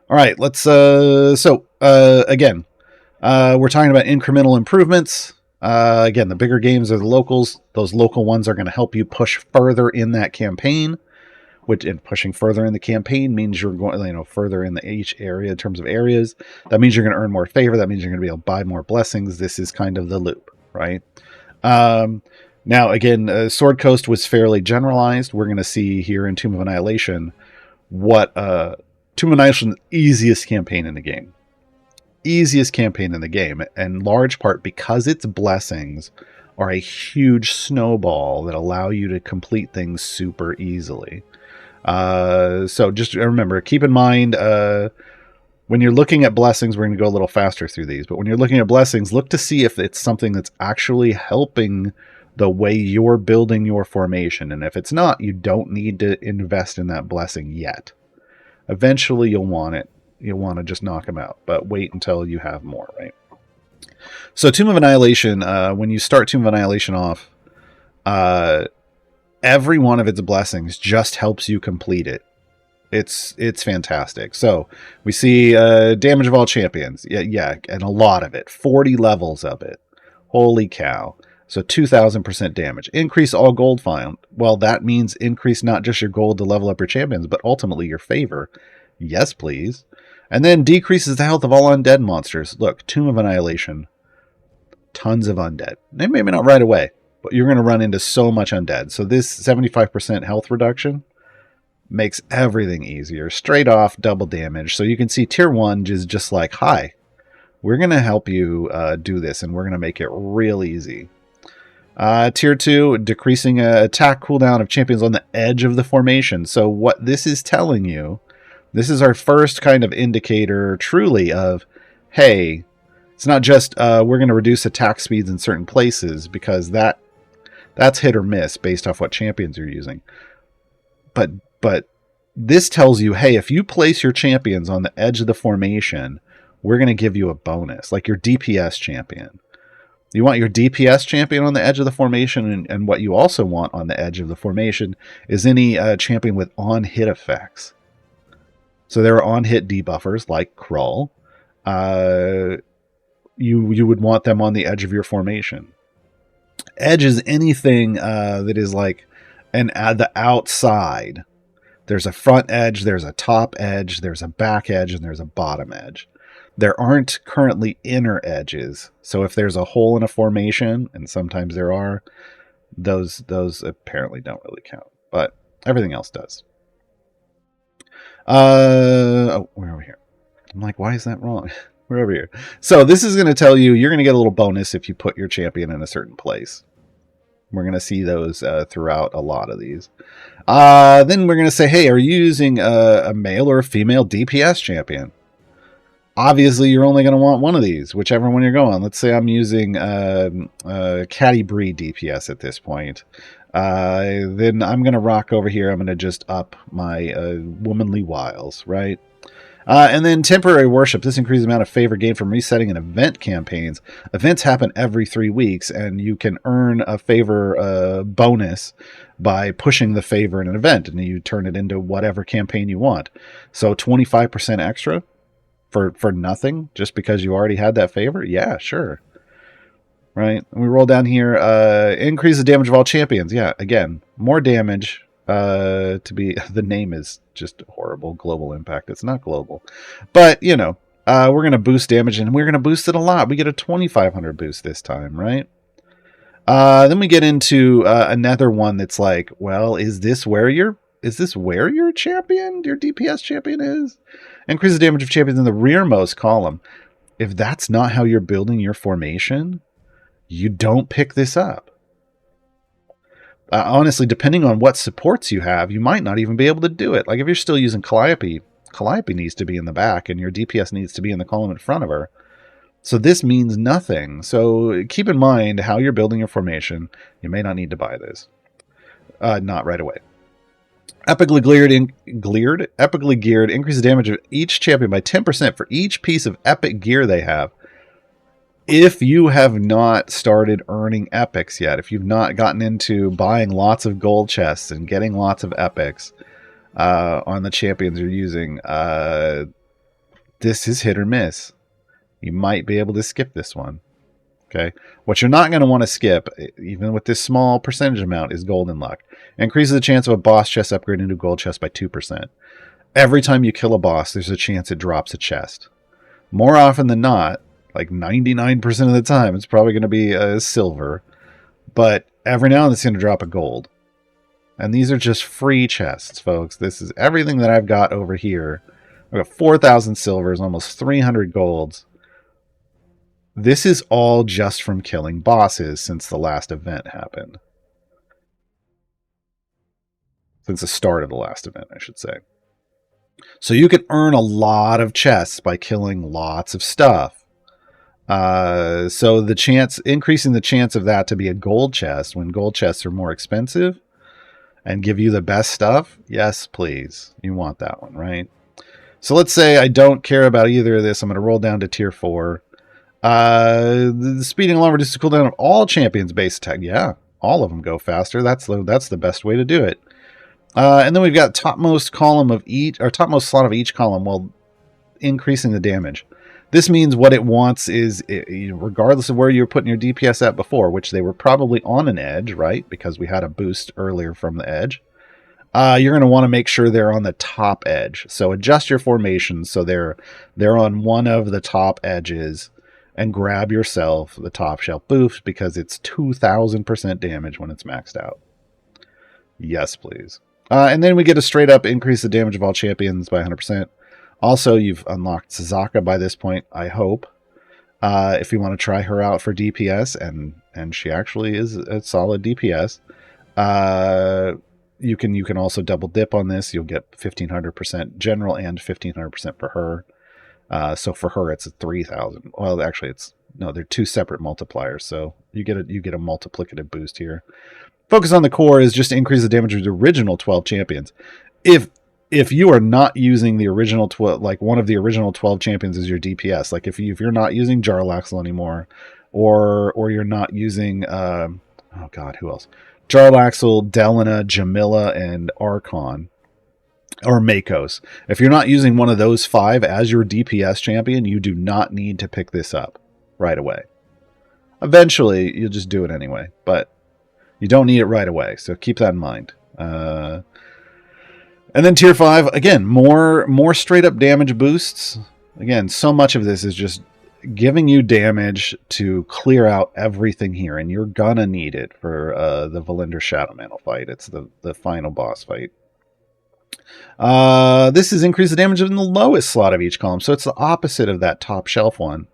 All right, let's again, we're talking about incremental improvements. Again, the bigger games are the locals. Those local ones are going to help you push further in that campaign, which, and pushing further in the campaign means you're going, you know, further in each area in terms of areas. That means you're going to earn more favor. That means you're going to be able to buy more blessings. This is kind of the loop, right? Now, again, Sword Coast was fairly generalized. We're going to see here in Tomb of Annihilation what Tomb of Annihilation, easiest campaign in the game. Easiest campaign in the game, in large part because its blessings are a huge snowball that allow you to complete things super easily. So just remember, keep in mind, when you're looking at blessings, we're going to go a little faster through these, but when you're looking at blessings, look to see if it's something that's actually helping the way you're building your formation. And if it's not, you don't need to invest in that blessing yet. Eventually you'll want it. You'll want to just knock them out, but wait until you have more, right? So Tomb of Annihilation, when you start Tomb of Annihilation off, every one of its blessings just helps you complete it. It's fantastic. So we see damage of all champions. Yeah, and a lot of it. 40 levels of it. Holy cow. So 2,000% damage. Increase all gold found. Well, that means increase not just your gold to level up your champions, but ultimately your favor. Yes, please. And then decreases the health of all undead monsters. Look, Tomb of Annihilation. Tons of undead. Maybe not right away, but you're going to run into so much undead. So this 75% health reduction makes everything easier. Straight off, double damage. So you can see tier 1 is just like, hi, we're going to help you do this, and we're going to make it real easy. Tier 2, decreasing attack cooldown of champions on the edge of the formation. So what this is telling you, this is our first kind of indicator truly of, hey, it's not just we're going to reduce attack speeds in certain places, because that's hit or miss based off what champions you're using. But this tells you, hey, if you place your champions on the edge of the formation, we're going to give you a bonus, like your DPS champion. You want your DPS champion on the edge of the formation, and what you also want on the edge of the formation is any champion with on-hit effects. So there are on-hit debuffers like Krull. You would want them on the edge of your formation. Edge is anything that is like the outside. There's a front edge, there's a top edge, there's a back edge, and there's a bottom edge. There aren't currently inner edges. So if there's a hole in a formation, and sometimes there are, those apparently don't really count. But everything else does. Oh, we're over here. I'm like, why is that wrong? We're over here. So this is going to tell you you're going to get a little bonus if you put your champion in a certain place. We're going to see those throughout a lot of these. Then we're going to say, hey, are you using a male or a female DPS champion? Obviously, you're only going to want one of these, whichever one you're going. Let's say I'm using Catty Breed DPS at this point. Then I'm going to rock over here. I'm going to just up my womanly wiles, right? And then temporary worship. This increases the amount of favor gained from resetting in event campaigns. Events happen every 3 weeks, and you can earn a favor bonus by pushing the favor in an event, and you turn it into whatever campaign you want. So 25% extra for nothing, just because you already had that favor? Yeah, sure. Right? And we roll down here. Increase the damage of all champions. Yeah, again, more damage. The name is just horrible. Global impact. It's not global, but you know, we're going to boost damage, and we're going to boost it a lot. We get a 2,500 boost this time, right? Then we get into another one that's like, well, is this where your champion, your DPS champion is? Increase the damage of champions in the rearmost column. If that's not how you're building your formation, you don't pick this up. Honestly, depending on what supports you have, you might not even be able to do it. Like if you're still using Calliope, Calliope needs to be in the back, and your DPS needs to be in the column in front of her. So this means nothing. So keep in mind how you're building your formation. You may not need to buy this. Not right away. Epically geared increases damage of each champion by 10% for each piece of epic gear they have. If you have not started earning epics yet, if you've not gotten into buying lots of gold chests and getting lots of epics on the champions you're using, this is hit or miss. You might be able to skip this one. Okay. What you're not going to want to skip, even with this small percentage amount, is golden luck. It increases the chance of a boss chest upgrade into gold chest by 2%. Every time you kill a boss, there's a chance it drops a chest. More often than not, like 99% of the time, it's probably going to be a silver. But every now and then it's going to drop a gold. And these are just free chests, folks. This is everything that I've got over here. I've got 4,000 silvers, almost 300 golds. This is all just from killing bosses since the last event happened. Since the start of the last event, I should say. So you can earn a lot of chests by killing lots of stuff. So the chance, increasing the chance of that to be a gold chest when gold chests are more expensive and give you the best stuff, yes, please. You want that one, right? So let's say I don't care about either of this. I'm going to roll down to tier 4. The speeding alarm reduces the cooldown of all champions' base attack. Yeah, all of them go faster. That's the best way to do it. And then we've got topmost column of each, or topmost slot of each column, while increasing the damage. This means what it wants is, regardless of where you were putting your DPS at before, which they were probably on an edge, right? Because we had a boost earlier from the edge. You're going to want to make sure they're on the top edge. So adjust your formations so they're on one of the top edges. And grab yourself the top shelf boost because it's 2,000% damage when it's maxed out. Yes, please. And then we get a straight up increase the damage of all champions by 100%. Also, you've unlocked Sazaka by this point, I hope. If you want to try her out for DPS, and she actually is a solid DPS, you can also double dip on this. You'll get 1,500% general and 1,500% for her. So for her, it's a 3,000. Well, actually, they're two separate multipliers. So you get a multiplicative boost here. Focus on the core is just to increase the damage of the original 12 champions. If you are not using the original 12, like one of the original 12 champions as your DPS, like if you're not using Jarlaxle anymore, or you're not using oh god, who else? Jarlaxle, Delina, Jamila, and Archon. Or Makos. If you're not using one of those 5 as your DPS champion, you do not need to pick this up right away. Eventually, you'll just do it anyway, but you don't need it right away, so keep that in mind. And then tier 5, again, more straight up damage boosts. Again, so much of this is just giving you damage to clear out everything here, and you're gonna need it for the Valender Shadow Mantle fight. It's the final boss fight. This is increase the damage in the lowest slot of each column, so it's the opposite of that top shelf one.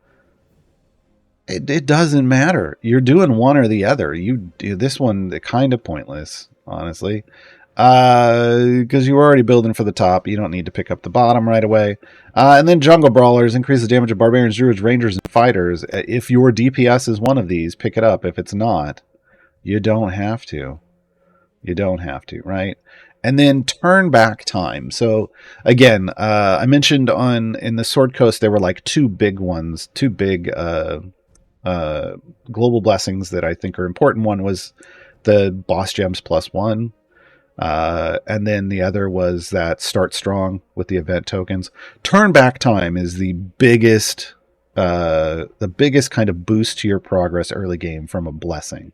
It doesn't matter. You're doing one or the other. This one kind of pointless, honestly, because you were already building for the top. You don't need to pick up the bottom right away. And then Jungle Brawlers increase the damage of Barbarians, Druids, Rangers, and Fighters. If your DPS is one of these, pick it up. If it's not, you don't have to. You don't have to, right? And then turn back time. So again, I mentioned in the Sword Coast there were like two big global blessings that I think are important. One was the boss gems +1, and then the other was that start strong with the event tokens. Turn back time is the biggest kind of boost to your progress early game from a blessing.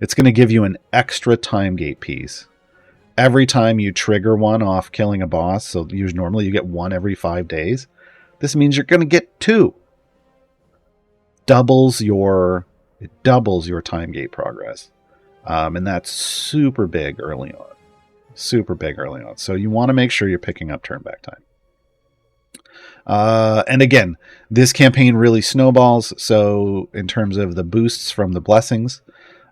It's going to give you an extra time gate piece every time you trigger one off killing a boss. So normally you get one every 5 days. This means you're going to get 2. It doubles your time gate progress. And that's super big early on. Super big early on. So you want to make sure you're picking up turn back time. And again, this campaign really snowballs. So in terms of the boosts from the blessings,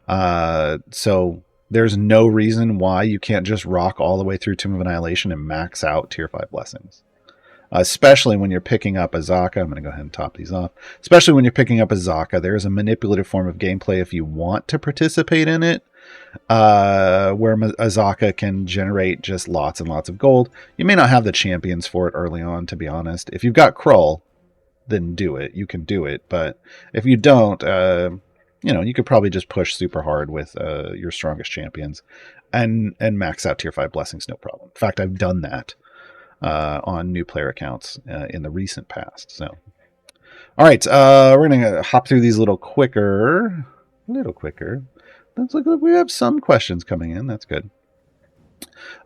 so there's no reason why you can't just rock all the way through Tomb of Annihilation and max out tier 5 blessings. especially when you're picking up a Zaka. I'm going to go ahead and top these off. Especially when you're picking up a Zaka, there is a manipulative form of gameplay if you want to participate in it, where a Zaka can generate just lots and lots of gold. You may not have the champions for it early on, to be honest. If you've got Krull, then do it. You can do it. But if you don't, you could probably just push super hard with your strongest champions and max out tier 5 blessings, no problem. In fact, I've done that on new player accounts in the recent past. So, all right, we're gonna hop through these a little quicker. Let's look. We have some questions coming in. That's good.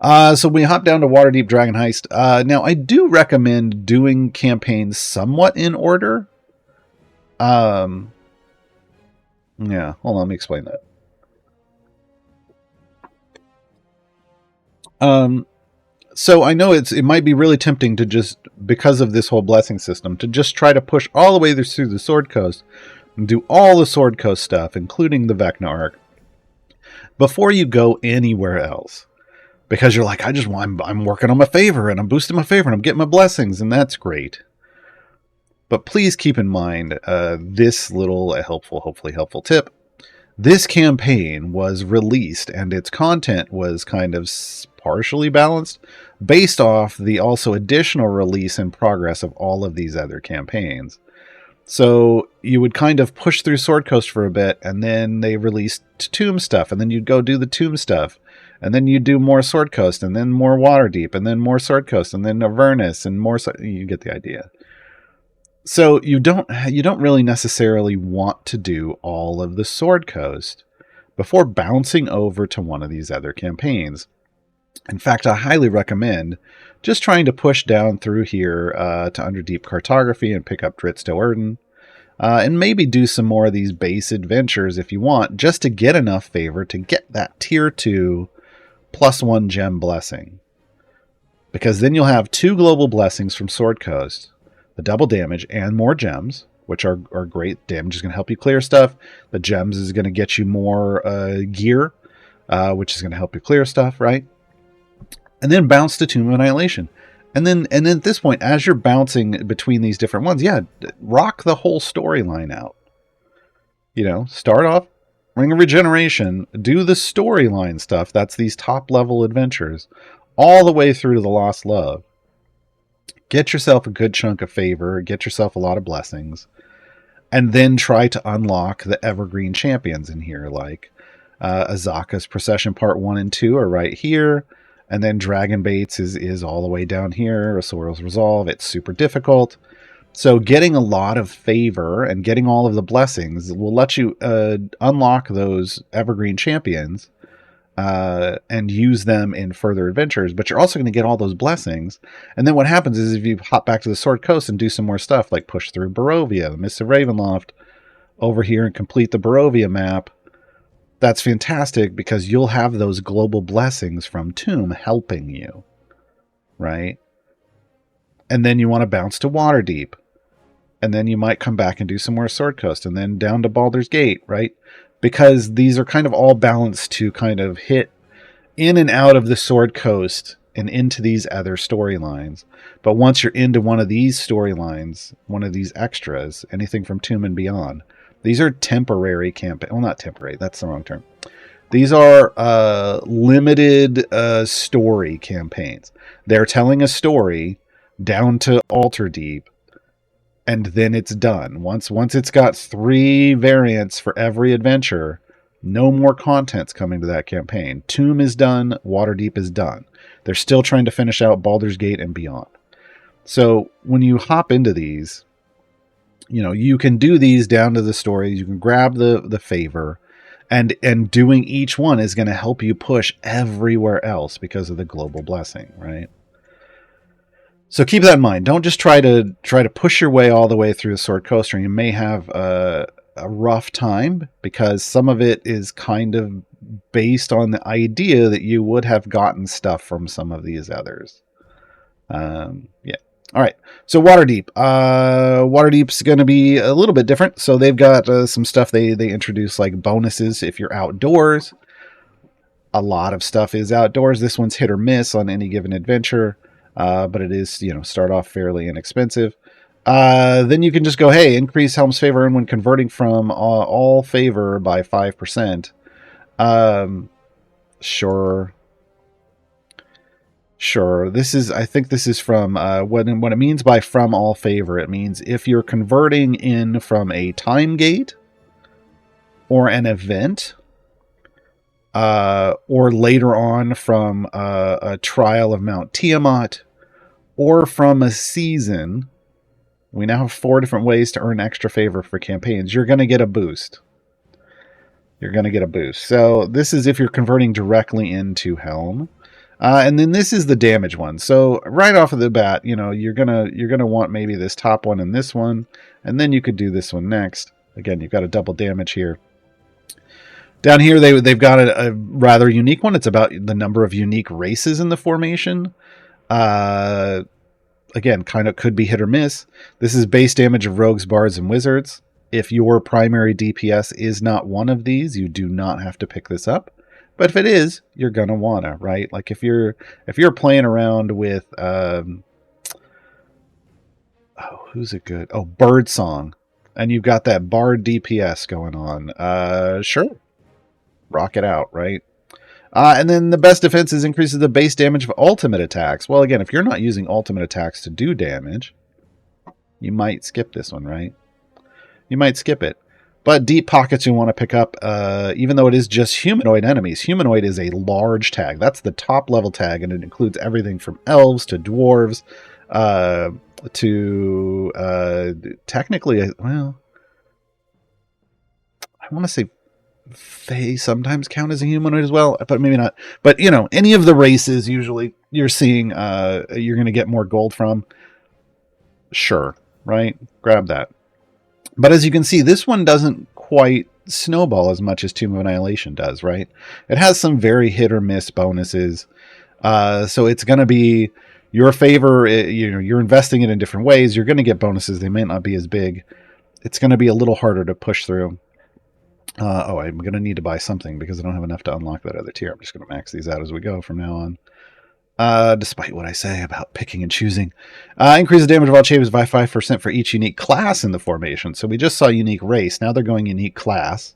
So we hop down to Waterdeep Dragon Heist. Now, I do recommend doing campaigns somewhat in order. Yeah, hold on, let me explain that. So I know it might be really tempting to just, because of this whole blessing system, to just try to push all the way through the Sword Coast and do all the Sword Coast stuff, including the Vecna arc, before you go anywhere else. Because you're like, I'm working on my favor, and I'm boosting my favor, and I'm getting my blessings, and that's great. But please keep in mind this little hopefully helpful tip. This campaign was released, and its content was kind of partially balanced based off the also additional release and progress of all of these other campaigns. So you would kind of push through Sword Coast for a bit, and then they released Tomb stuff, and then you'd go do the Tomb stuff, and then you do more Sword Coast, and then more Waterdeep, and then more Sword Coast, and then Avernus, and more. You get the idea. So you don't really necessarily want to do all of the Sword Coast before bouncing over to one of these other campaigns. In fact, I highly recommend just trying to push down through here to Underdeep Cartography and pick up Dritz to Erden, and maybe do some more of these base adventures if you want, just to get enough favor to get that tier 2 +1 gem blessing. Because then you'll have 2 global blessings from Sword Coast, the double damage and more gems, which are great. Damage is going to help you clear stuff. The gems is going to get you more gear, which is going to help you clear stuff, right? And then bounce to Tomb of Annihilation. And then at this point, as you're bouncing between these different ones, rock the whole storyline out. Start off Ring of Regeneration, do the storyline stuff. That's these top level adventures, all the way through to the Lost Love. Get yourself a good chunk of favor, get yourself a lot of blessings, and then try to unlock the evergreen champions in here, like Azaka's Procession Part 1 and 2 are right here. And then Dragon Baits is all the way down here. Asura's Resolve, it's super difficult. So getting a lot of favor and getting all of the blessings will let you unlock those evergreen champions and use them in further adventures. But you're also going to get all those blessings. And then what happens is if you hop back to the Sword Coast and do some more stuff, like push through Barovia, the Mists of Ravenloft, over here and complete the Barovia map, that's fantastic because you'll have those global blessings from Tomb helping you, right? And then you want to bounce to Waterdeep. And then you might come back and do some more Sword Coast and then down to Baldur's Gate, right? Because these are kind of all balanced to kind of hit in and out of the Sword Coast and into these other storylines. But once you're into one of these storylines, one of these extras, anything from Tomb and beyond, these are temporary campaign. Well, not temporary. That's the wrong term. These are limited story campaigns. They're telling a story down to Altar Deep, and then it's done. Once it's got 3 variants for every adventure, no more content's coming to that campaign. Tomb is done. Waterdeep is done. They're still trying to finish out Baldur's Gate and beyond. So when you hop into these, you can do these down to the story. You can grab the favor, and doing each one is going to help you push everywhere else because of the global blessing, right? So keep that in mind. Don't just try to push your way all the way through the Sword Coast, or you may have a rough time because some of it is kind of based on the idea that you would have gotten stuff from some of these others. All right, so Waterdeep. Waterdeep's going to be a little bit different. So they've got some stuff they introduce, like bonuses if you're outdoors. A lot of stuff is outdoors. This one's hit or miss on any given adventure. but it is, start off fairly inexpensive. Then you can just go, hey, increase Helm's favor, and when converting from all favor by 5%. Sure. I think this is from what it means by from all favor. It means if you're converting in from a time gate or an event, or later on from a trial of Mount Tiamat, or from a season. We now have 4 different ways to earn extra favor for campaigns. You're going to get a boost. So this is if you're converting directly into Helm. And then this is the damage one. So right off of the bat, you're gonna want maybe this top one and this one, and then you could do this one next. Again, you've got a double damage here. Down here, they've got a rather unique one. It's about the number of unique races in the formation. Again, kind of could be hit or miss. This is base damage of rogues, bards, and wizards. If your primary DPS is not one of these, you do not have to pick this up. But if it is, you're gonna wanna, right? Like if you're playing around with who's it good? Oh, Birdsong, and you've got that bard DPS going on. Sure, rock it out, right? And then the best defenses increases the base damage of ultimate attacks. Well, again, if you're not using ultimate attacks to do damage, you might skip this one, right? You might skip it. But deep pockets you want to pick up, even though it is just humanoid enemies. Humanoid is a large tag. That's the top level tag, and it includes everything from elves to dwarves to technically, well, I want to say Fae sometimes count as a humanoid as well, but maybe not. But, any of the races usually you're seeing you're going to get more gold from. Sure, right? Grab that. But as you can see, this one doesn't quite snowball as much as Tomb of Annihilation does, right? It has some very hit or miss bonuses. So it's going to be your favor. You're investing it in different ways. You're going to get bonuses. They might not be as big. It's going to be a little harder to push through. I'm going to need to buy something because I don't have enough to unlock that other tier. I'm just going to max these out as we go from now on. Despite what I say about picking and choosing. Increase the damage of all champions by 5% for each unique class in the formation. So we just saw unique race. Now they're going unique class.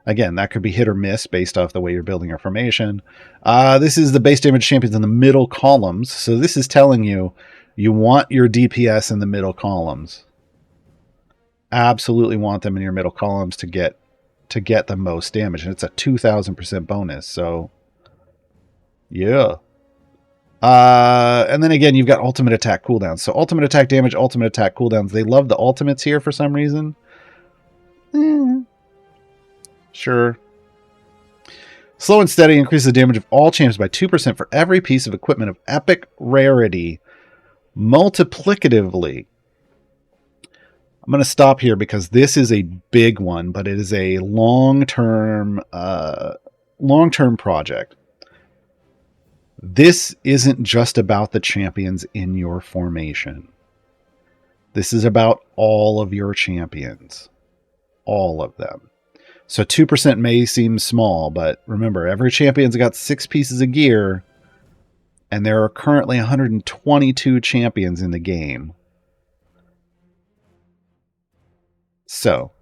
Again, that could be hit or miss based off the way you're building your formation. This is the base damage champions in the middle columns. So this is telling you want your DPS in the middle columns. Absolutely want them in your middle columns to get the most damage. And it's a 2,000% bonus. So, yeah. And then again, you've got ultimate attack cooldowns. So ultimate attack damage, ultimate attack cooldowns. They love the ultimates here for some reason. Sure. Slow and steady increases the damage of all champions by 2% for every piece of equipment of epic rarity multiplicatively. I'm going to stop here because this is a big one, but it is a long-term project. This isn't just about the champions in your formation. This is about all of your champions. All of them. So 2% may seem small, but remember, every champion's got 6 pieces of gear, and there are currently 122 champions in the game. So,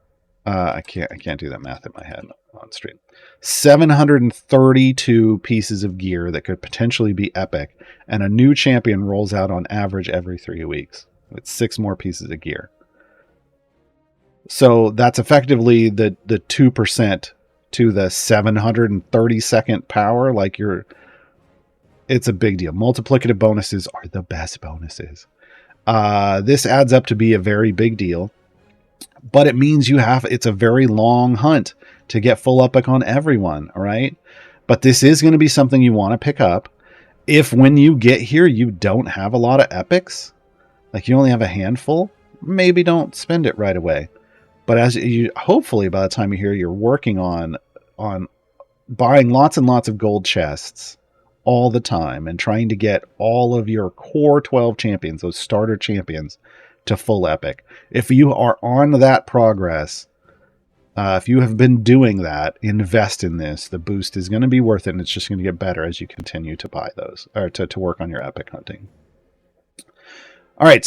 I can't do that math in my head on stream. 732 pieces of gear that could potentially be epic, and a new champion rolls out on average every 3 weeks with 6 more pieces of gear. So that's effectively the 2% to the 732nd power. It's a big deal. Multiplicative bonuses are the best bonuses. This adds up to be a very big deal, but it means it's a very long hunt to get full epic on everyone, all right? But this is going to be something you want to pick up. If when you get here you don't have a lot of epics, like you only have a handful, maybe don't spend it right away. But hopefully by the time you're here, you're working on buying lots and lots of gold chests all the time and trying to get all of your core 12 champions, those starter champions, to full epic. If you are on that progress, if you have been doing that, invest in this. The boost is going to be worth it, and it's just going to get better as you continue to buy those, or to work on your epic hunting. All right,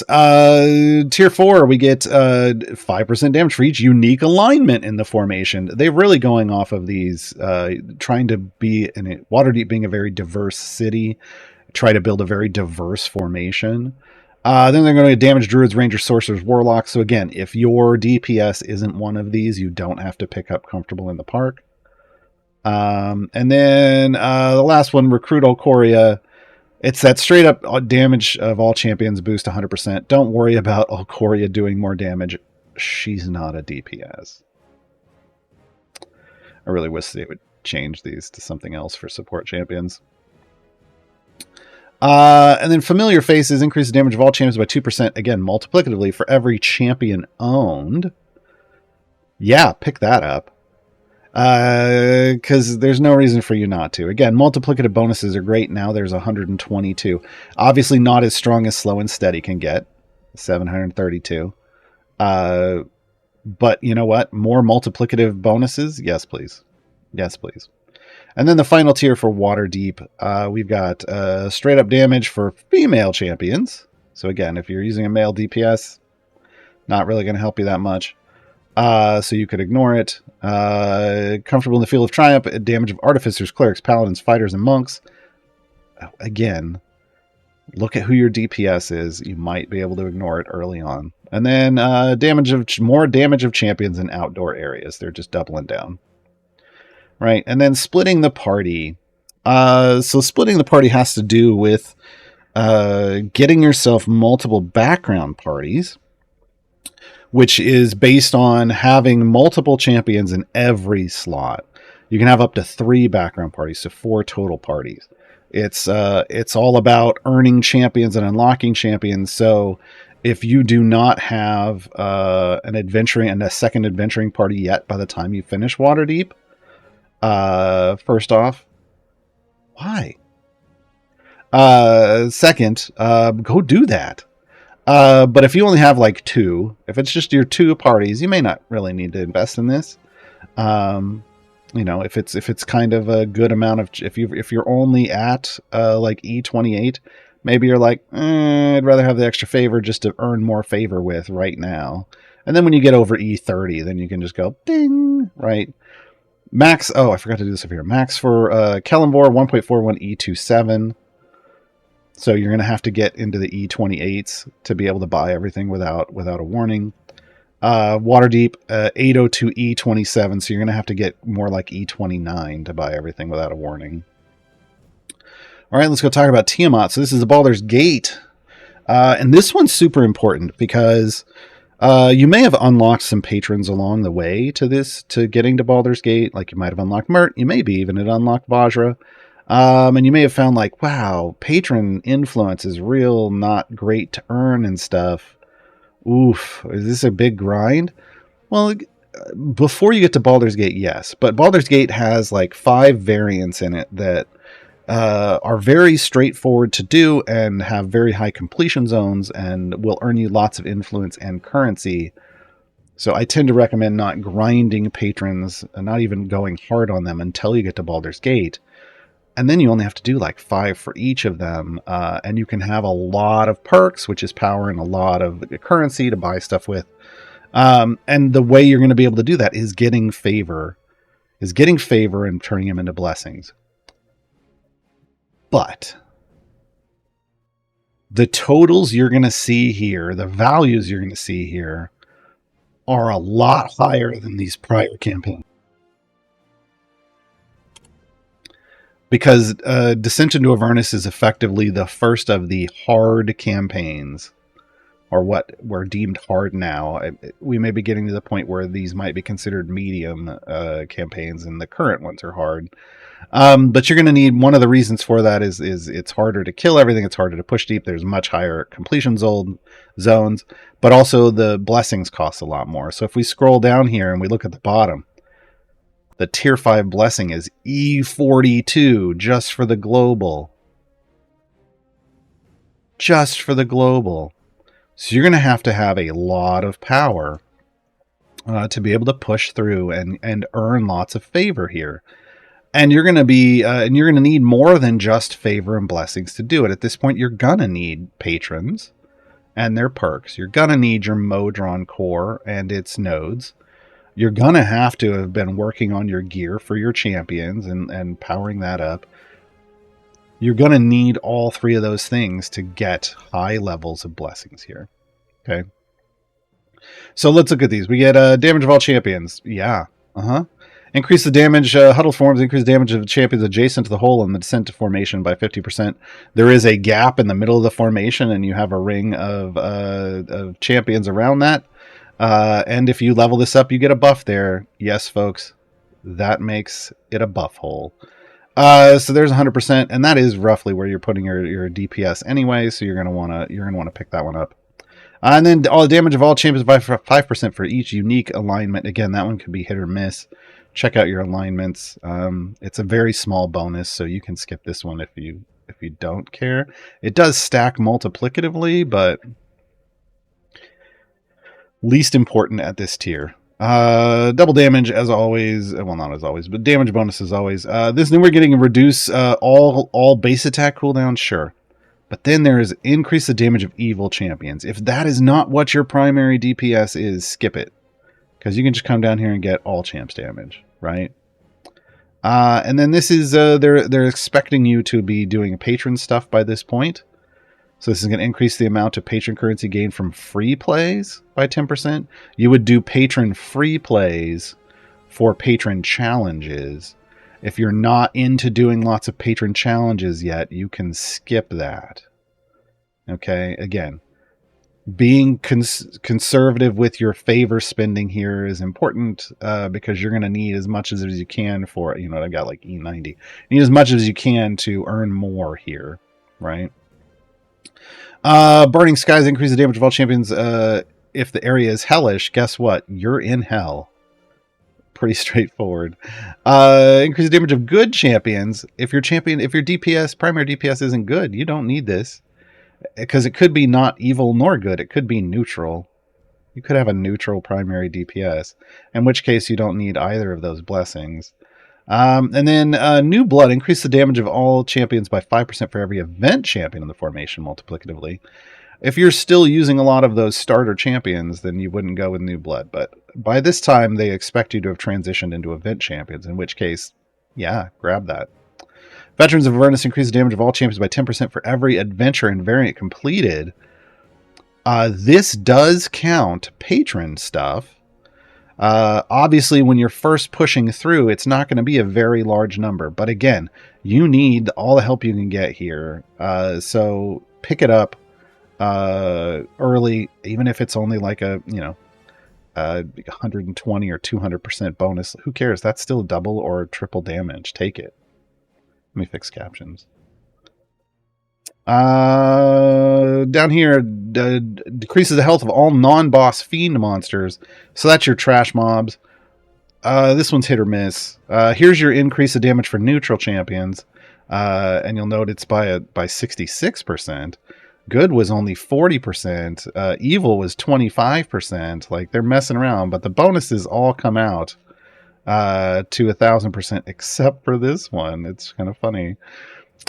tier 4, we get 5% damage for each unique alignment in the formation. They're really going off of these, trying to be in Waterdeep being a very diverse city, try to build a very diverse formation. Then they're going to damage druids, rangers, sorcerers, warlocks. So again, if your DPS isn't one of these, you don't have to pick up comfortable in the park. And then the last one, recruit Olcoria. It's that straight up damage of all champions boost 100%. Don't worry about Olcoria doing more damage. She's not a DPS. I really wish they would change these to something else for support champions. And then familiar faces increase the damage of all champions by 2%. Again, multiplicatively for every champion owned. Yeah, pick that up. Because there's no reason for you not to. Again, multiplicative bonuses are great. Now there's 122. Obviously not as strong as slow and steady can get. 732. But you know what? More multiplicative bonuses? Yes, please. Yes, please. And then the final tier for Waterdeep, we've got straight up damage for female champions. So again, if you're using a male DPS, not really going to help you that much. So you could ignore it. Comfortable in the Field of Triumph, damage of artificers, clerics, paladins, fighters, and monks. Again, look at who your DPS is. You might be able to ignore it early on. And then more damage of champions in outdoor areas. They're just doubling down. Right, and then splitting the party. So splitting the party has to do with getting yourself multiple background parties, which is based on having multiple champions in every slot. You can have up to 3 background parties, so 4 total parties. It's all about earning champions and unlocking champions. So if you do not have an adventuring and a second adventuring party yet by the time you finish Waterdeep, first off, why? Second, go do that. But if you only have like 2, if it's just your 2 parties, you may not really need to invest in this. You know, if it's kind of a good amount of, if you're only at like E28, maybe you're like, I'd rather have the extra favor just to earn more favor with right now. And then when you get over E30, then you can just go ding, right? Max, oh, I forgot to do this over here. Max for Kellenvor, 1.41 E27. So you're going to have to get into the E28s to be able to buy everything without a warning. Waterdeep, 802 E27, so you're going to have to get more like E29 to buy everything without a warning. All right, let's go talk about Tiamat. So this is the Baldur's Gate. And this one's super important because you may have unlocked some patrons along the way to getting to Baldur's Gate. Like you might have unlocked Mert, you maybe even had unlocked Vajra. And you may have found like, wow, patron influence is real not great to earn and stuff. Oof, is this a big grind? Well, before you get to Baldur's Gate, yes. But Baldur's Gate has like 5 variants in it that are very straightforward to do and have very high completion zones and will earn you lots of influence and currency. So I tend to recommend not grinding patrons and not even going hard on them until you get to Baldur's Gate. And then you only have to do like 5 for each of them. And you can have a lot of perks, which is power, and a lot of currency to buy stuff with. And the way you're going to be able to do that is getting favor and turning them into blessings. But the totals you're going to see here, the values you're going to see here, are a lot higher than these prior campaigns. Because Descent into Avernus is effectively the first of the hard campaigns, or what were deemed hard now. We may be getting to the point where these might be considered medium campaigns, and the current ones are hard. But you're going to need, one of the reasons for that is it's harder to kill everything, it's harder to push deep, there's much higher completion zones, but also the blessings cost a lot more. So if we scroll down here and we look at the bottom, the tier 5 blessing is E42 just for the global. Just for the global. So you're going to have a lot of power to be able to push through and earn lots of favor here. And you're going to need more than just favor and blessings to do it. At this point, you're going to need patrons and their perks. You're going to need your Modron core and its nodes. You're going to have been working on your gear for your champions and powering that up. You're going to need all three of those things to get high levels of blessings here. Okay. So let's look at these. We get damage of all champions. Yeah. Increase the damage, huddle forms, increase damage of champions adjacent to the hole and the descent to formation by 50%. There is a gap in the middle of the formation, and you have a ring of champions around that. And if you level this up, you get a buff there. Yes, folks, that makes it a buff hole. So there's 100%, and that is roughly where you're putting your DPS anyway. So you're gonna wanna pick that one up. And then all the damage of all champions by 5% for each unique alignment. Again, that one could be hit or miss. Check out your alignments. It's a very small bonus, so you can skip this one if you don't care. It does stack multiplicatively, but least important at this tier. Double damage as always. Well, not as always, but damage bonus as always. This new we're getting a reduce all base attack cooldown, sure. But then there is increase the damage of evil champions. If that is not what your primary DPS is, skip it. Because you can just come down here and get all champs damage, right? And then this is, they're expecting you to be doing patron stuff by this point. So this is going to increase the amount of patron currency gained from free plays by 10%. You would do patron free plays for patron challenges. If you're not into doing lots of patron challenges yet, you can skip that. Okay, again, being conservative with your favor spending here is important because you're going to need as much as you can for, I got like E90. You need as much as you can to earn more here, right? Burning Skies increase the damage of all champions. If the area is hellish, guess what? You're in hell. Pretty straightforward. Increase the damage of good champions. If your primary DPS isn't good, you don't need this. Because it could be not evil nor good. It could be neutral. You could have a neutral primary DPS. In which case you don't need either of those blessings. And then New Blood. Increase the damage of all champions by 5% for every event champion in the formation multiplicatively. If you're still using a lot of those starter champions, then you wouldn't go with New Blood. But by this time, they expect you to have transitioned into event champions. In which case, yeah, grab that. Veterans of Avernus increase the damage of all champions by 10% for every adventure and variant completed. This does count patron stuff. Obviously, when you're first pushing through, it's not going to be a very large number. But again, you need all the help you can get here. So pick it up early, even if it's only like a 120 or 200% bonus. Who cares? That's still double or triple damage. Take it. Let me fix captions. Down here, decreases the health of all non-boss fiend monsters. So that's your trash mobs. This one's hit or miss. Here's your increase of damage for neutral champions. And you'll note it's by 66%. Good was only 40%. Evil was 25%. Like, they're messing around, but the bonuses all come out to 1,000%, except for this one. It's kind of funny.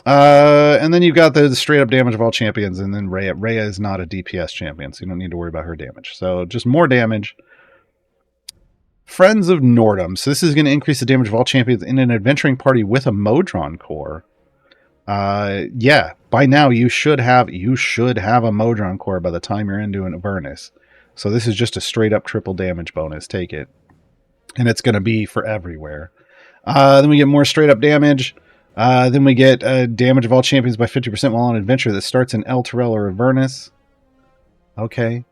And then you've got the straight up damage of all champions, and then Rhea. Rhea is not a DPS champion, so you don't need to worry about her damage. So just more damage. Friends of Nordum. So this is going to increase the damage of all champions in an adventuring party with a Modron core. Yeah, by now you should have a Modron core by the time you're into an Avernus. So this is just a straight up triple damage bonus. Take it. And it's going to be for everywhere. Then we get more straight up damage. Then we get damage of all champions by 50% while on adventure that starts in El Terrell or Avernus. Okay.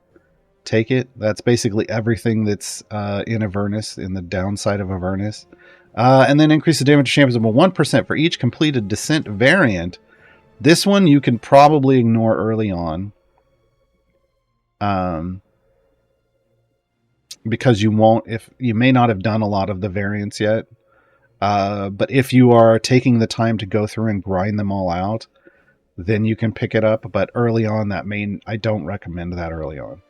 Take it. That's basically everything that's in Avernus, in the downside of Avernus. And then increase the damage of champions by 1% for each completed descent variant. This one you can probably ignore early on. Because you may not have done a lot of the variants yet. But if you are taking the time to go through and grind them all out, then you can pick it up. But early on, I don't recommend that early on.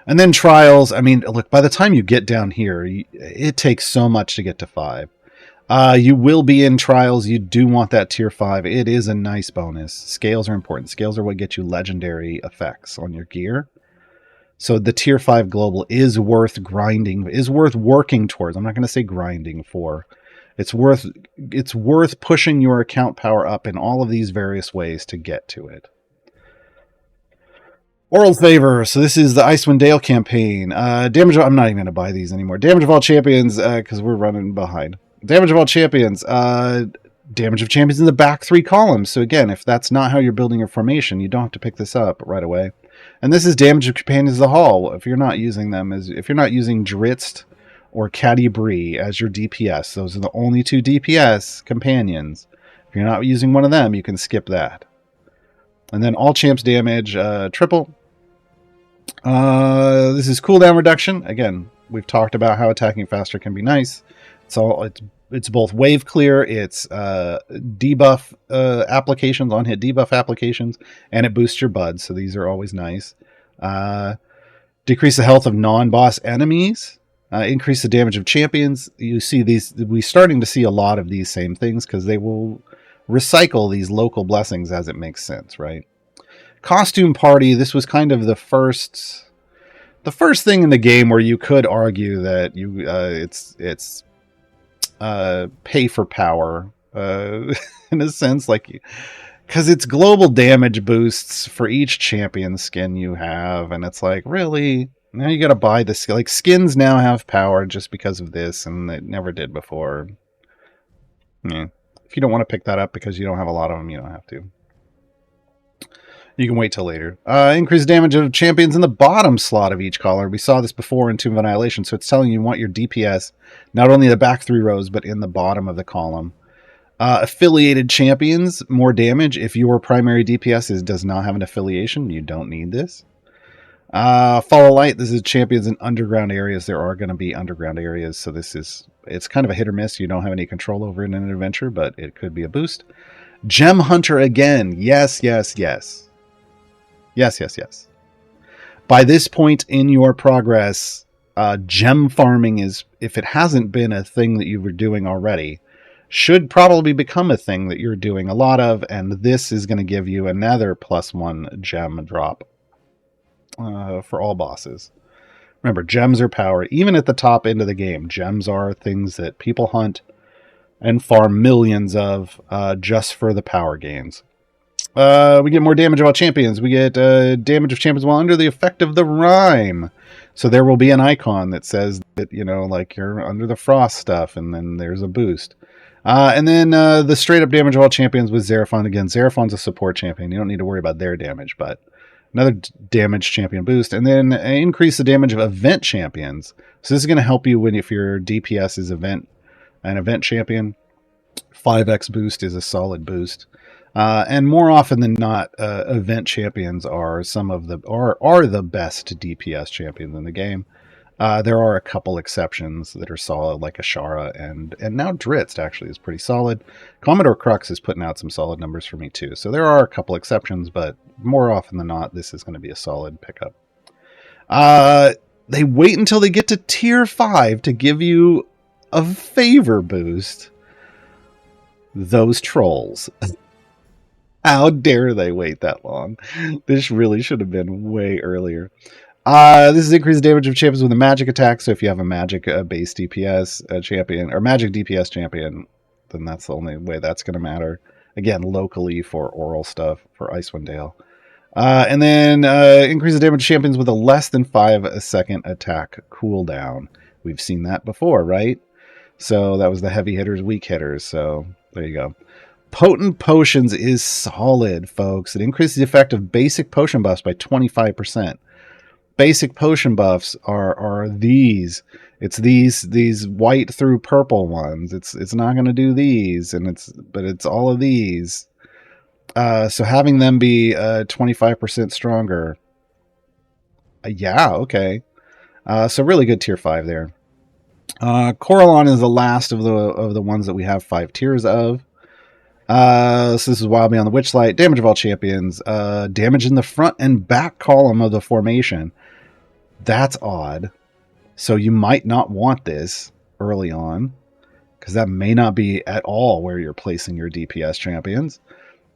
And then trials. I mean, look, by the time you get down here, it takes so much to get to 5. You will be in trials. You do want that tier 5. It is a nice bonus. Scales are important. Scales are what get you legendary effects on your gear. So the tier 5 global is worth grinding, is worth working towards. I'm not going to say grinding for. It's worth pushing your account power up in all of these various ways to get to it. Oral Favor. So this is the Icewind Dale campaign. Damage. I'm not even going to buy these anymore. Damage of all champions, because we're running behind. Damage of all champions. Damage of champions in the back 3 columns. So again, if that's not how you're building your formation, you don't have to pick this up right away. And this is damage of companions of the hall. If you're not using them, if you're not using Dritz or Catti-brie as your DPS, those are the only 2 DPS companions. If you're not using one of them, you can skip that. And then all champs damage, triple. This is cooldown reduction. Again, we've talked about how attacking faster can be nice. It's both wave clear, it's debuff applications, on hit debuff applications, and it boosts your buds. So these are always nice. Decrease the health of non-boss enemies. Increase the damage of champions. You see these. We're starting to see a lot of these same things because they will recycle these local blessings as it makes sense, right? Costume party. This was kind of the first thing in the game where you could argue that it's pay for power in a sense, like, because it's global damage boosts for each champion skin you have, and it's like, really, now you gotta buy this. Like, skins now have power just because of this, and it never did before. Yeah. If you don't want to pick that up because you don't have a lot of them, you don't have to. You can wait till later. Increase damage of champions in the bottom slot of each column. We saw this before in Tomb of Annihilation, so it's telling you want your DPS not only in the back 3 rows, but in the bottom of the column. Affiliated champions, more damage. If your primary DPS does not have an affiliation, you don't need this. Follow Light, this is champions in underground areas. There are going to be underground areas, so it's kind of a hit or miss. You don't have any control over it in an adventure, but it could be a boost. Gem Hunter again. Yes, yes, yes. Yes, yes, yes. By this point in your progress, gem farming is, if it hasn't been a thing that you were doing already, should probably become a thing that you're doing a lot of, and this is going to give you another +1 gem drop for all bosses. Remember, gems are power. Even at the top end of the game, gems are things that people hunt and farm millions of just for the power gains. We get more damage of all champions. We get damage of champions while under the effect of the rhyme. So there will be an icon that says that, like you're under the frost stuff, and then there's a boost. And then the straight up damage of all champions with Xeraphon. Again, Xeraphon's a support champion. You don't need to worry about their damage, but another damage champion boost. And then increase the damage of event champions. So this is going to help you if your DPS is an event champion. 5x boost is a solid boost. And more often than not, event champions are the best DPS champions in the game. There are a couple exceptions that are solid, like Ashara, and now Dritz actually is pretty solid. Commodore Crux is putting out some solid numbers for me too. So there are a couple exceptions, but more often than not, this is going to be a solid pickup. They wait until they get to tier 5 to give you a favor boost. Those trolls. How dare they wait that long? This really should have been way earlier. This is increased damage of champions with a magic attack. So if you have a magic base DPS champion, or magic DPS champion, then that's the only way that's going to matter. Again, locally for oral stuff, for Icewind Dale. And then increase the damage of champions with a less than 5-second attack cooldown. We've seen that before, right? So that was the heavy hitters, weak hitters. So there you go. Potent Potions is solid, folks. It increases the effect of basic potion buffs by 25%. Basic potion buffs are these. It's these white through purple ones. It's not going to do these, but it's all of these. So having them be 25% stronger. Yeah, okay. So really good tier 5 there. Coralon is the last of the ones that we have 5 tiers of. So this is Wild Beyond the Witchlight. Damage of all champions. Damage in the front and back column of the formation. That's odd. So you might not want this early on. because that may not be at all where you're placing your DPS champions.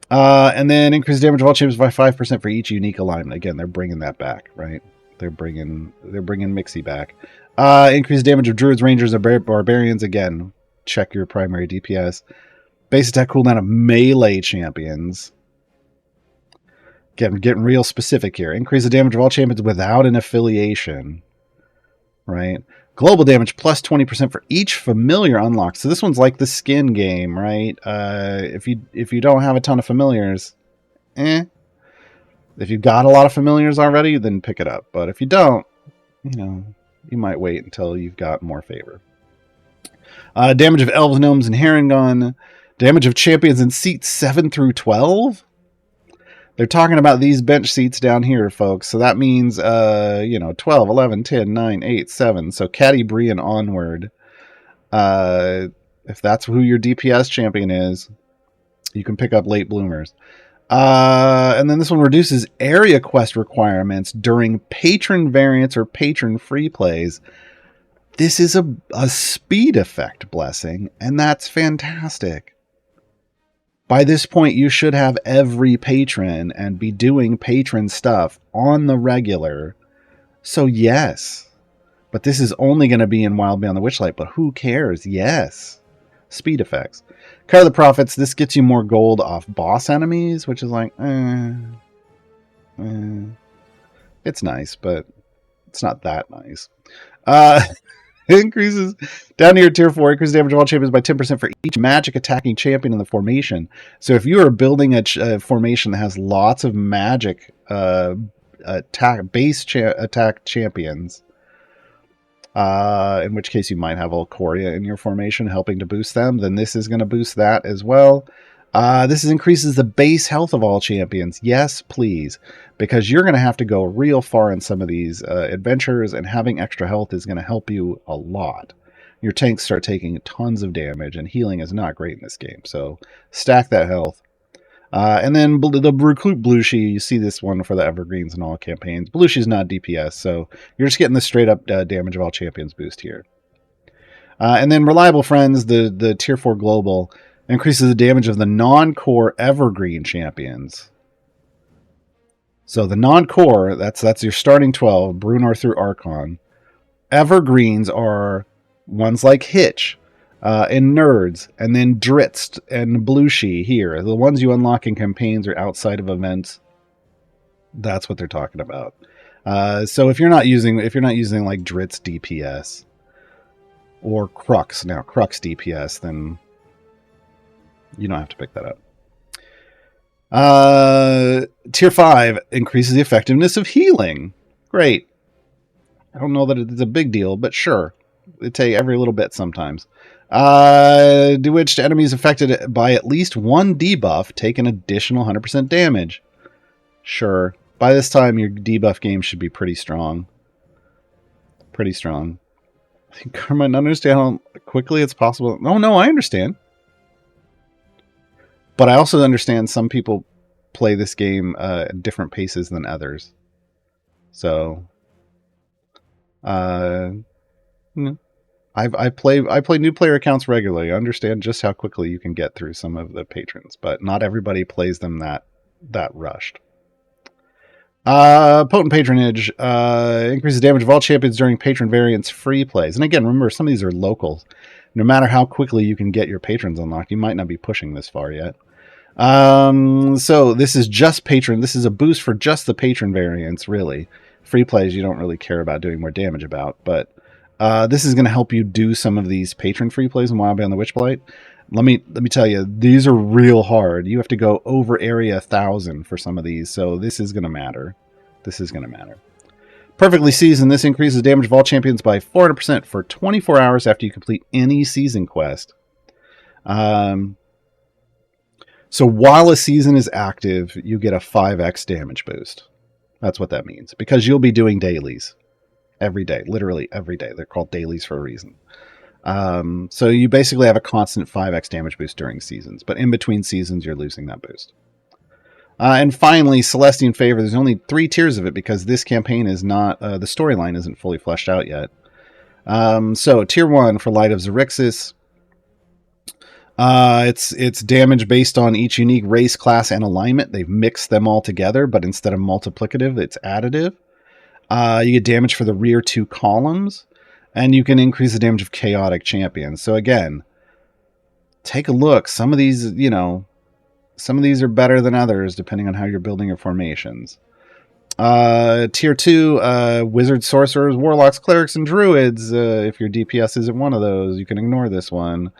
And then increase damage of all champions by 5% for each unique alignment. Again, they're bringing that back, right? They're bringing Mixie back. Increase damage of druids, rangers, and barbarians. Again, check your primary DPS. Base attack cooldown of melee champions. Getting real specific here. Increase the damage of all champions without an affiliation. Right? Global damage plus 20% for each familiar unlock. So this one's like the skin game, right? If you don't have a ton of familiars, If you've got a lot of familiars already, then pick it up. But if you don't, you might wait until you've got more favor. Damage of elves, gnomes, and Harengon. Damage of champions in seats 7 through 12. They're talking about these bench seats down here, folks. So that means, 12, 11, 10, 9, 8, 7. So Caddy Brian onward. If that's who your DPS champion is, you can pick up late bloomers. And then this one reduces area quest requirements during patron variants or patron free plays. This is a speed effect blessing, and that's fantastic. By this point, you should have every patron and be doing patron stuff on the regular. So yes, but this is only going to be in Wild Beyond the Witchlight, but who cares? Yes. Speed effects. Cut the Prophets. This gets you more gold off boss enemies, which is like, it's nice, but it's not that nice. Increases down to your tier 4, increases damage of all champions by 10% for each magic attacking champion in the formation. So if you are building a formation that has lots of magic attack champions, in which case you might have Alcoria in your formation helping to boost them, then this is going to boost that as well. This increases the base health of all champions. Yes, please. Because you're going to have to go real far in some of these adventures, and having extra health is going to help you a lot. Your tanks start taking tons of damage, and healing is not great in this game. So stack that health. And then the Recruit Blushi, you see this one for the Evergreens and all campaigns. Blushi's not DPS, so you're just getting the straight up damage of all champions boost here. And then Reliable Friends, the tier 4 global, increases the damage of the non-core Evergreen champions. So the non-core, that's your starting 12, Brunar through Archon. Evergreens are ones like Hitch and Nerds, and then Dritz and Blushi here. The ones you unlock in campaigns or outside of events. That's what they're talking about. So if you're not using like Dritz DPS or Crux DPS, then you don't have to pick that up. Tier 5 increases the effectiveness of healing. Great. I don't know that it's a big deal, but sure. It take every little bit sometimes. Do which enemies affected by at least one debuff take an additional 100% damage. Sure. By this time, your debuff game should be pretty strong. Pretty strong. I think I might not understand how quickly it's possible. No, I understand. But I also understand some people play this game at different paces than others. So, I play new player accounts regularly. I understand just how quickly you can get through some of the patrons, but not everybody plays them that rushed. Potent Patronage increases damage of all champions during patron variants free plays. And again, remember, some of these are locals. No matter how quickly you can get your patrons unlocked, you might not be pushing this far yet. So this is just patron. This is a boost for just the patron variants, really. Free plays you don't really care about doing more damage about, but this is going to help you do some of these patron free plays in Wild Beyond the Witchblight. Let me tell you, these are real hard. You have to go over area 1,000 for some of these, so this is going to matter. This is going to matter. Perfectly Seasoned. This increases damage of all champions by 400% for 24 hours after you complete any season quest. So while a season is active, you get a 5x damage boost. That's what that means. Because you'll be doing dailies every day. Literally every day. They're called dailies for a reason. So you basically have a constant 5x damage boost during seasons. But in between seasons, you're losing that boost. And finally, Celestian Favor. There's only 3 tiers of it because this campaign is not... the storyline isn't fully fleshed out yet. So Tier 1 for Light of Xerixis. It's damage based on each unique race, class, and alignment. They've mixed them all together, but instead of multiplicative, it's additive. You get damage for the rear 2 columns, and you can increase the damage of chaotic champions. So again, take a look. Some of these, some of these are better than others depending on how you're building your formations. Tier 2, wizards, sorcerers, warlocks, clerics, and druids. If your DPS isn't one of those, you can ignore this one.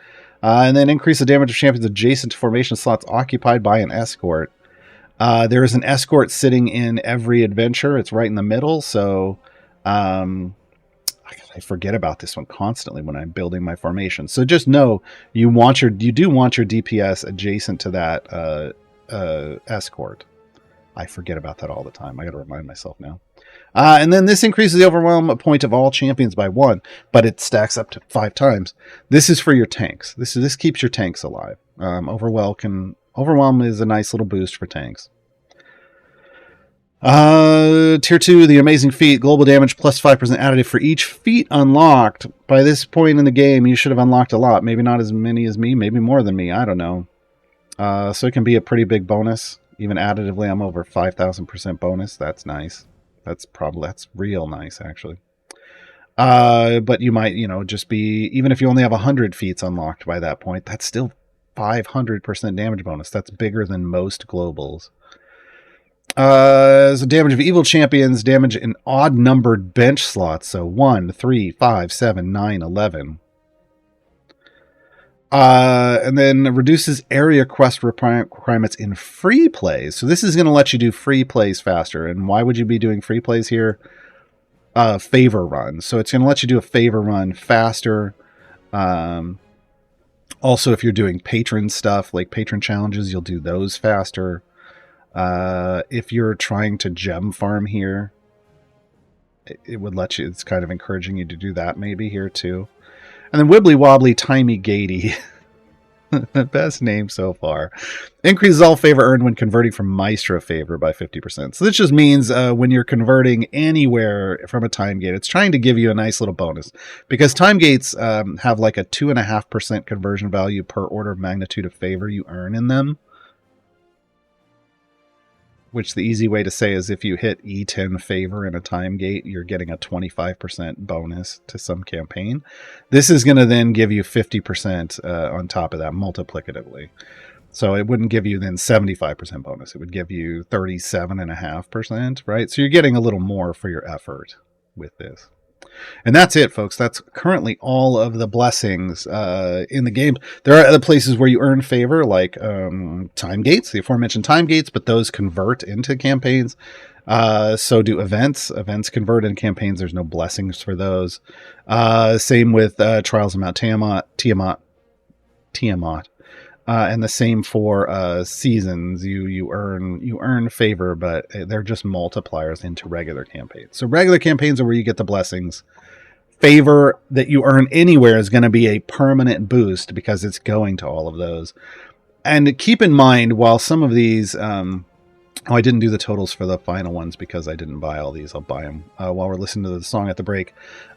And then increase the damage of champions adjacent to formation slots occupied by an escort. There is an escort sitting in every adventure. It's right in the middle, so I forget about this one constantly when I'm building my formation. So just know you do want your DPS adjacent to that escort. I forget about that all the time. I got to remind myself now. And then this increases the overwhelm point of all champions by 1, but it stacks up to 5 times. This is for your tanks. This keeps your tanks alive. Overwhelm is a nice little boost for tanks. Tier 2, the amazing feat, global damage plus 5% additive for each feat unlocked. By this point in the game, you should have unlocked a lot. Maybe not as many as me, maybe more than me. I don't know. So it can be a pretty big bonus. Even additively, I'm over 5,000% bonus. That's nice. That's real nice, actually. But you might, just be, even if you only have 100 feats unlocked by that point, that's still 500% damage bonus. That's bigger than most globals. So damage of evil champions, damage in odd numbered bench slots. So 1, 3, 5, 7, 9, 11. And then reduces area quest requirements in free plays. So this is going to let you do free plays faster. And why would you be doing free plays here? Favor runs. So it's going to let you do a favor run faster. Also, if you're doing patron stuff, like patron challenges, you'll do those faster. If you're trying to gem farm here, it would let you, it's kind of encouraging you to do that maybe here too. And then Wibbly Wobbly Timey Gatey. Best name so far. Increases all favor earned when converting from Maestro favor by 50%. So this just means when you're converting anywhere from a time gate, it's trying to give you a nice little bonus. Because time gates have like a 2.5% conversion value per order of magnitude of favor you earn in them. Which the easy way to say is if you hit E10 favor in a time gate, you're getting a 25% bonus to some campaign. This is going to then give you 50% on top of that multiplicatively. So it wouldn't give you then 75% bonus. It would give you 37.5%, right? So you're getting a little more for your effort with this. And that's it, folks. That's currently all of the blessings in the game. There are other places where you earn favor, like time gates, the aforementioned time gates, but those convert into campaigns. So do events. Events convert into campaigns. There's no blessings for those. Same with Trials of Mount Tiamat. And the same for seasons. You earn favor, but they're just multipliers into regular campaigns. So regular campaigns are where you get the blessings. Favor that you earn anywhere is going to be a permanent boost because it's going to all of those. And keep in mind, while some of these, I didn't do the totals for the final ones because I didn't buy all these. I'll buy them while we're listening to the song at the break,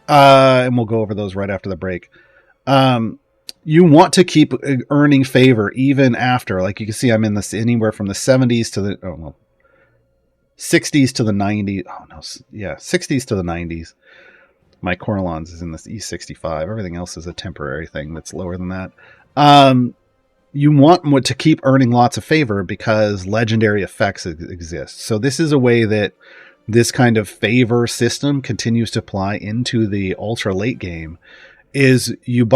and we'll go over those right after the break. You want to keep earning favor even after, like you can see, I'm in this anywhere from the 70s to the 60s to the 90s. Oh no, yeah, 60s to the 90s. My Cornelons is in this E65. Everything else is a temporary thing that's lower than that. You want to keep earning lots of favor because legendary effects exist. So this is a way that this kind of favor system continues to apply into the ultra late game. Is you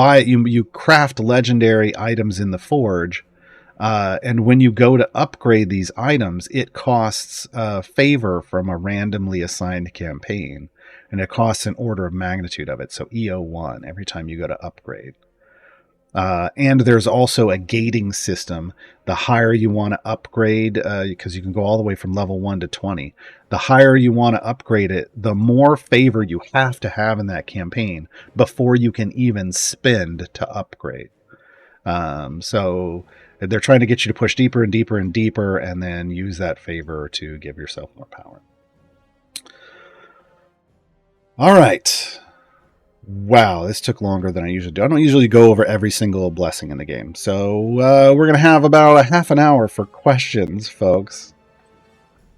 craft legendary items in the forge, and when you go to upgrade these items, it costs favor from a randomly assigned campaign, and it costs an order of magnitude of it, so EO1 every time you go to upgrade. And there's also a gating system. The higher you want to upgrade, because you can go all the way from level 1 to 20. The higher you want to upgrade it, the more favor you have to have in that campaign before you can even spend to upgrade. So they're trying to get you to push deeper and deeper and deeper and then use that favor to give yourself more power. All right. Wow, this took longer than I usually do. I don't usually go over every single blessing in the game. So we're going to have about a half an hour for questions, folks.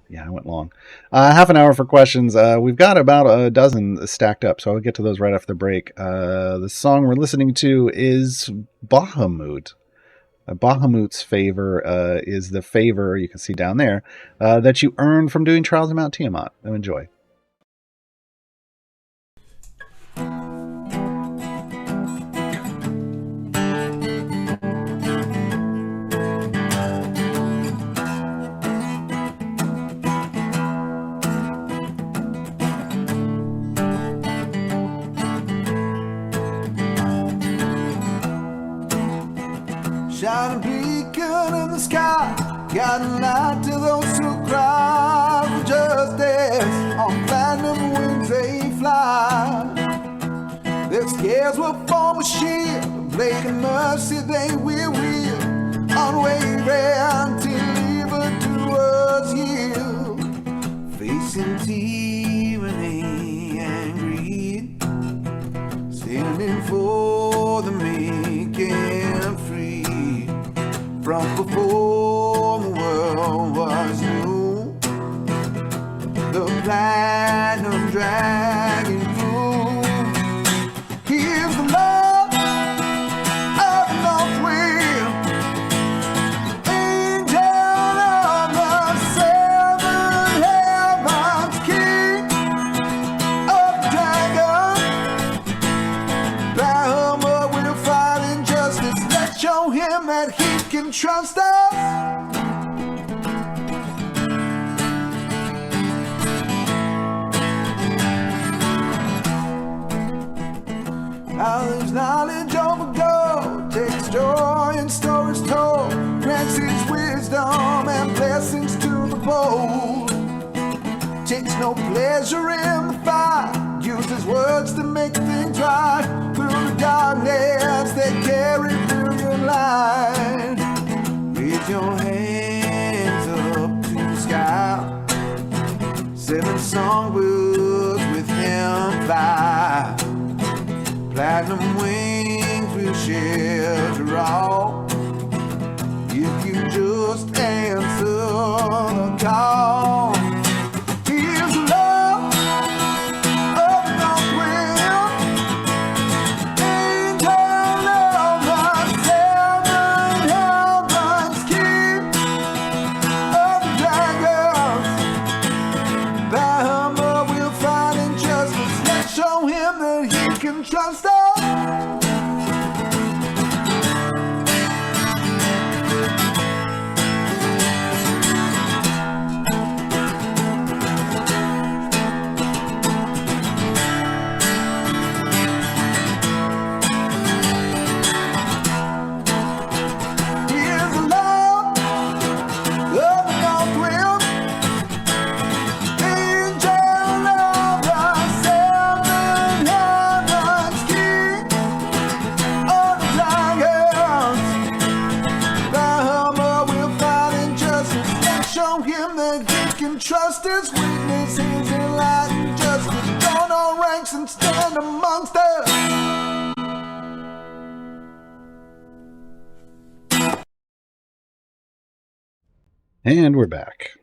Yeah, I went long. Half an hour for questions. We've got about a dozen stacked up, so I'll get to those right after the break. The song we're listening to is Bahamut. Bahamut's favor is the favor, you can see down there, that you earn from doing Trials of Mount Tiamat. Enjoy.
Shining beacon in the sky, guiding light to those who cry for justice. On phantom wings they fly. Their scales will form a shield, blade of mercy they will wield, unwavering till evildoers yield. Facing tyranny and greed, standing for the making free. From before the world was new, the platinum dragon flew. Here's the love of the north wind, angel of the seven heavens, king of the dragon. Bahama will fight injustice. Let's show him that he can trust us. There's knowledge over gold, takes joy in stories told, grants his wisdom and blessings to the bold. Takes no pleasure in the fight, uses words to make things right. Through the darkness they carry through your life. Raise your hands up to the sky, 7 songbirds with him fly. Platinum wings will shelter all, if you just answer the call. Here's the love of the north wind, angel of the seven heavens, king of the dragons. Bahama will fight injustice. Let's show him that he can trust us. Here's the love of the north wind, angel of the seven heavens, king of the dragons. Bahama will fight injustice. Let's show him that he can trust his weakness. He's enlightened justice. Join our ranks and stand amongst us.
And we're back.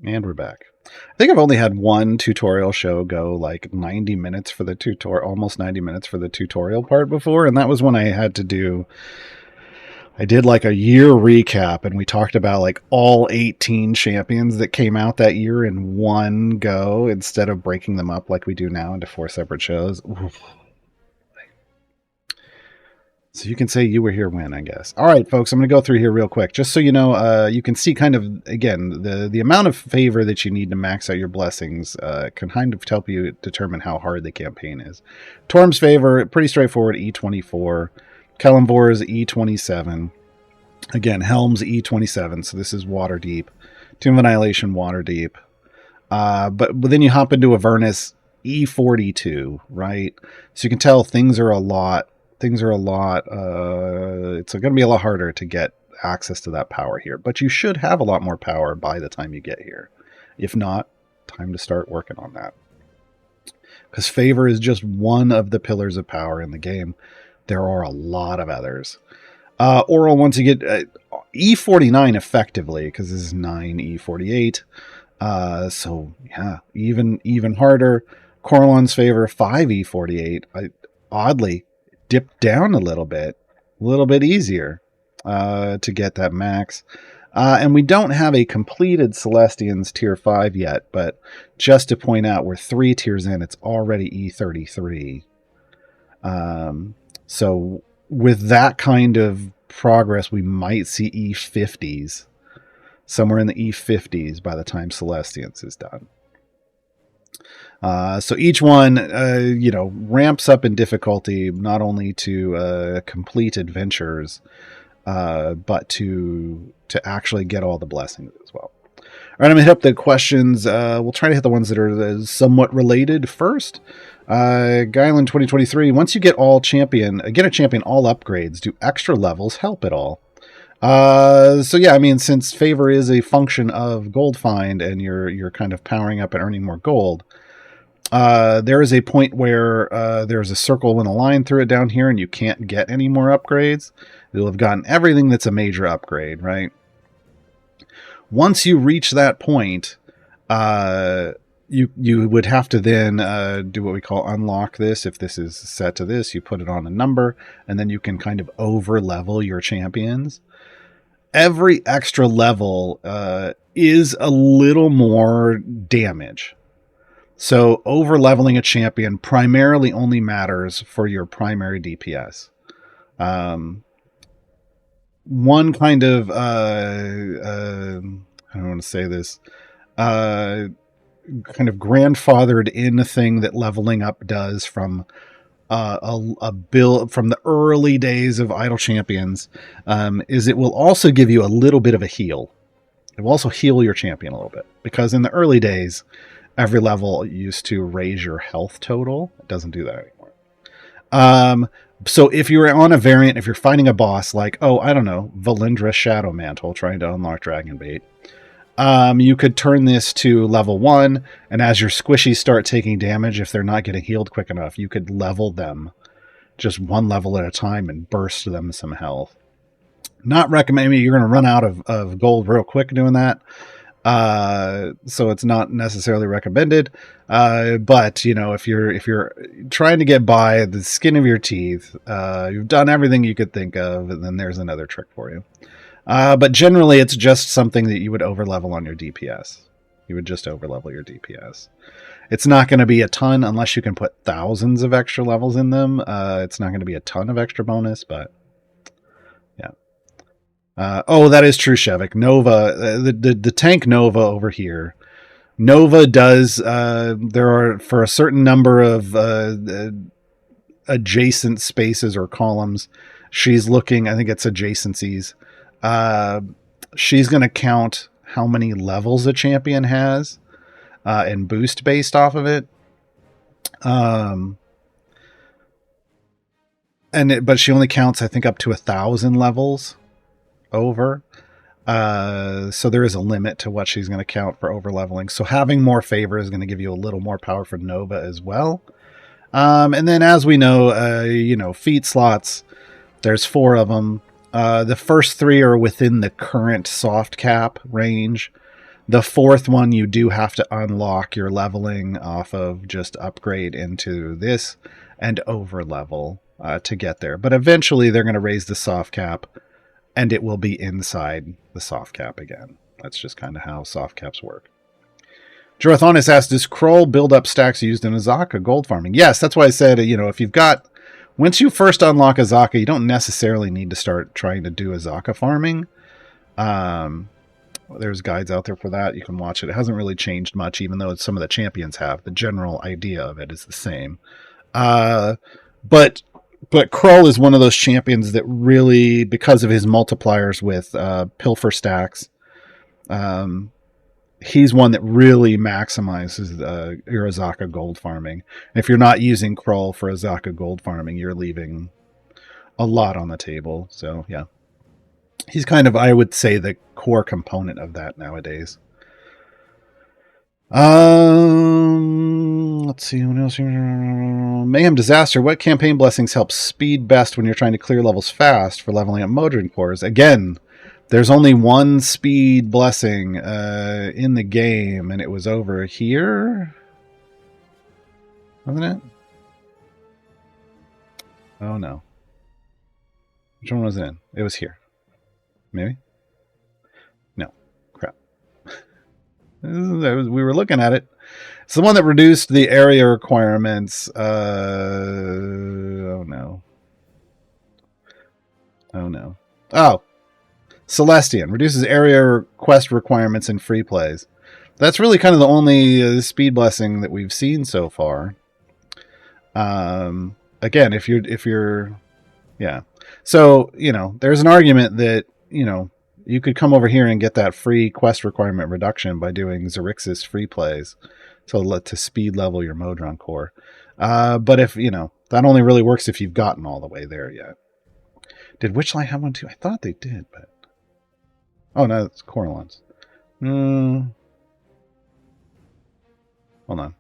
I think I've only had one tutorial show go like 90 minutes for the tutorial, almost 90 minutes for the tutorial part before, and that was when I did like a year recap, and we talked about like all 18 champions that came out that year in one go instead of breaking them up like we do now into 4 separate shows. Oof. So you can say you were here when, I guess. All right, folks, I'm going to go through here real quick, just so you know, you can see kind of, again, the amount of favor that you need to max out your blessings can kind of help you determine how hard the campaign is. Torm's favor, pretty straightforward, E24. Kelemvor's E27. Again, Helm's E27, so this is Waterdeep. Tomb of Annihilation, Waterdeep. But then you hop into Avernus, E42, right? So you can tell things are a lot. It's going to be a lot harder to get access to that power here, but you should have a lot more power by the time you get here. If not, time to start working on that. because favor is just one of the pillars of power in the game. There are a lot of others. Oral, once you get E49 effectively, because this is 9E48. So yeah, even harder. Coralon's favor 5E48. Oddly dipped down a little bit easier to get that max. And we don't have a completed Celestians tier 5 yet, but just to point out, we're 3 tiers in, it's already E33. So with that kind of progress, we might see E50s, somewhere in the E50s by the time Celestians is done. So each one, ramps up in difficulty, not only to complete adventures, but to actually get all the blessings as well. All right, I'm going to hit up the questions. We'll try to hit the ones that are somewhat related first. Guyland 2023, once you get a champion, all upgrades, do extra levels help at all? So yeah, I mean, since favor is a function of gold find and you're kind of powering up and earning more gold, there is a point where there's a circle and a line through it down here and you can't get any more upgrades. You'll have gotten everything that's a major upgrade, right? Once you reach that point, you would have to then do what we call unlock this. If this is set to this, you put it on a number, and then you can kind of over level your champions. Every extra level is a little more damage. So over leveling a champion primarily only matters for your primary DPS. One kind of I don't want to say this, kind of grandfathered in thing that leveling up does from a build from the early days of Idle Champions, is it will also give you a little bit of a heal. It will also heal your champion a little bit, because in the early days, every level used to raise your health total. It doesn't do that anymore. So if you're on a variant, if you're fighting a boss like, Valindra Shadow Mantle trying to unlock Dragon Bait, you could turn this to level 1, and as your squishies start taking damage, if they're not getting healed quick enough, you could level them just one level at a time and burst them some health. Not recommend. You're going to run out of gold real quick doing that. So it's not necessarily recommended. But if you're trying to get by the skin of your teeth, you've done everything you could think of, and then there's another trick for you. But generally it's just something that you would overlevel on your DPS. You would just overlevel your DPS. It's not going to be a ton unless you can put thousands of extra levels in them. It's not going to be a ton of extra bonus, but yeah. That is true, Shevik. Nova, the tank Nova over here. Nova does, there are, for a certain number of adjacent spaces or columns, she's looking, I think it's adjacencies. She's going to count how many levels a champion has, and boost based off of it. But she only counts, I think, up to 1,000 levels over. So there is a limit to what she's going to count for over leveling. So having more favor is going to give you a little more power for Nova as well. And then, as we know, feat slots, there's 4 of them. The first 3 are within the current soft cap range. The 4th one, you do have to unlock your leveling off of just upgrade into this and over level to get there. But eventually they're going to raise the soft cap, and it will be inside the soft cap again. That's just kind of how soft caps work. Jorathonis asked, does Kroll build up stacks used in Azaka gold farming? Yes, that's why I said, if you've got... Once you first unlock Azaka, you don't necessarily need to start trying to do Azaka farming. There's guides out there for that. You can watch it. It hasn't really changed much, even though some of the champions have. The general idea of it is the same. But Krull is one of those champions that really, because of his multipliers with Pilfer stacks, he's one that really maximizes your Azaka gold farming. If you're not using Krull for Azaka gold farming, you're leaving a lot on the table. So, yeah. He's kind of, I would say, the core component of that nowadays. Let's let's see what else here. Mayhem Disaster. What campaign blessings help speed best when you're trying to clear levels fast for leveling up Modron cores? Again, there's only one speed blessing in the game, and it was over here, wasn't it? Oh no. Which one was it in? It was here. Maybe? No. Crap. We were looking at it. It's the one that reduced the area requirements. Oh no. Oh no. Oh! Celestian. Reduces area quest requirements in free plays. That's really kind of the only speed blessing that we've seen so far. Again, if you're... Yeah. So, there's an argument that, you could come over here and get that free quest requirement reduction by doing Xerxes free plays. So to speed level your Modron core. But if, that only really works if you've gotten all the way there yet. Did Witchlight have one too? I thought they did, but... Oh, no, it's Coralons. Hold on.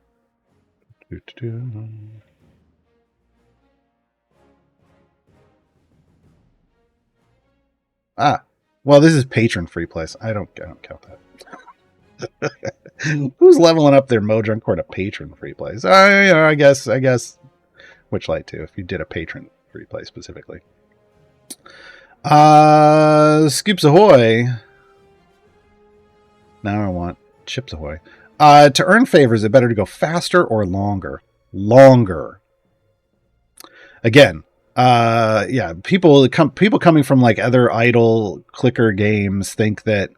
Ah, well, this is patron free place. I don't count that. Who's leveling up their Modron core to patron free plays? I guess Witchlight too, if you did a patron free play specifically. Scoops Ahoy. Now I want Chips Ahoy. To earn favors, is it better to go faster or longer? Longer. Again, people coming from like other idle clicker games think that,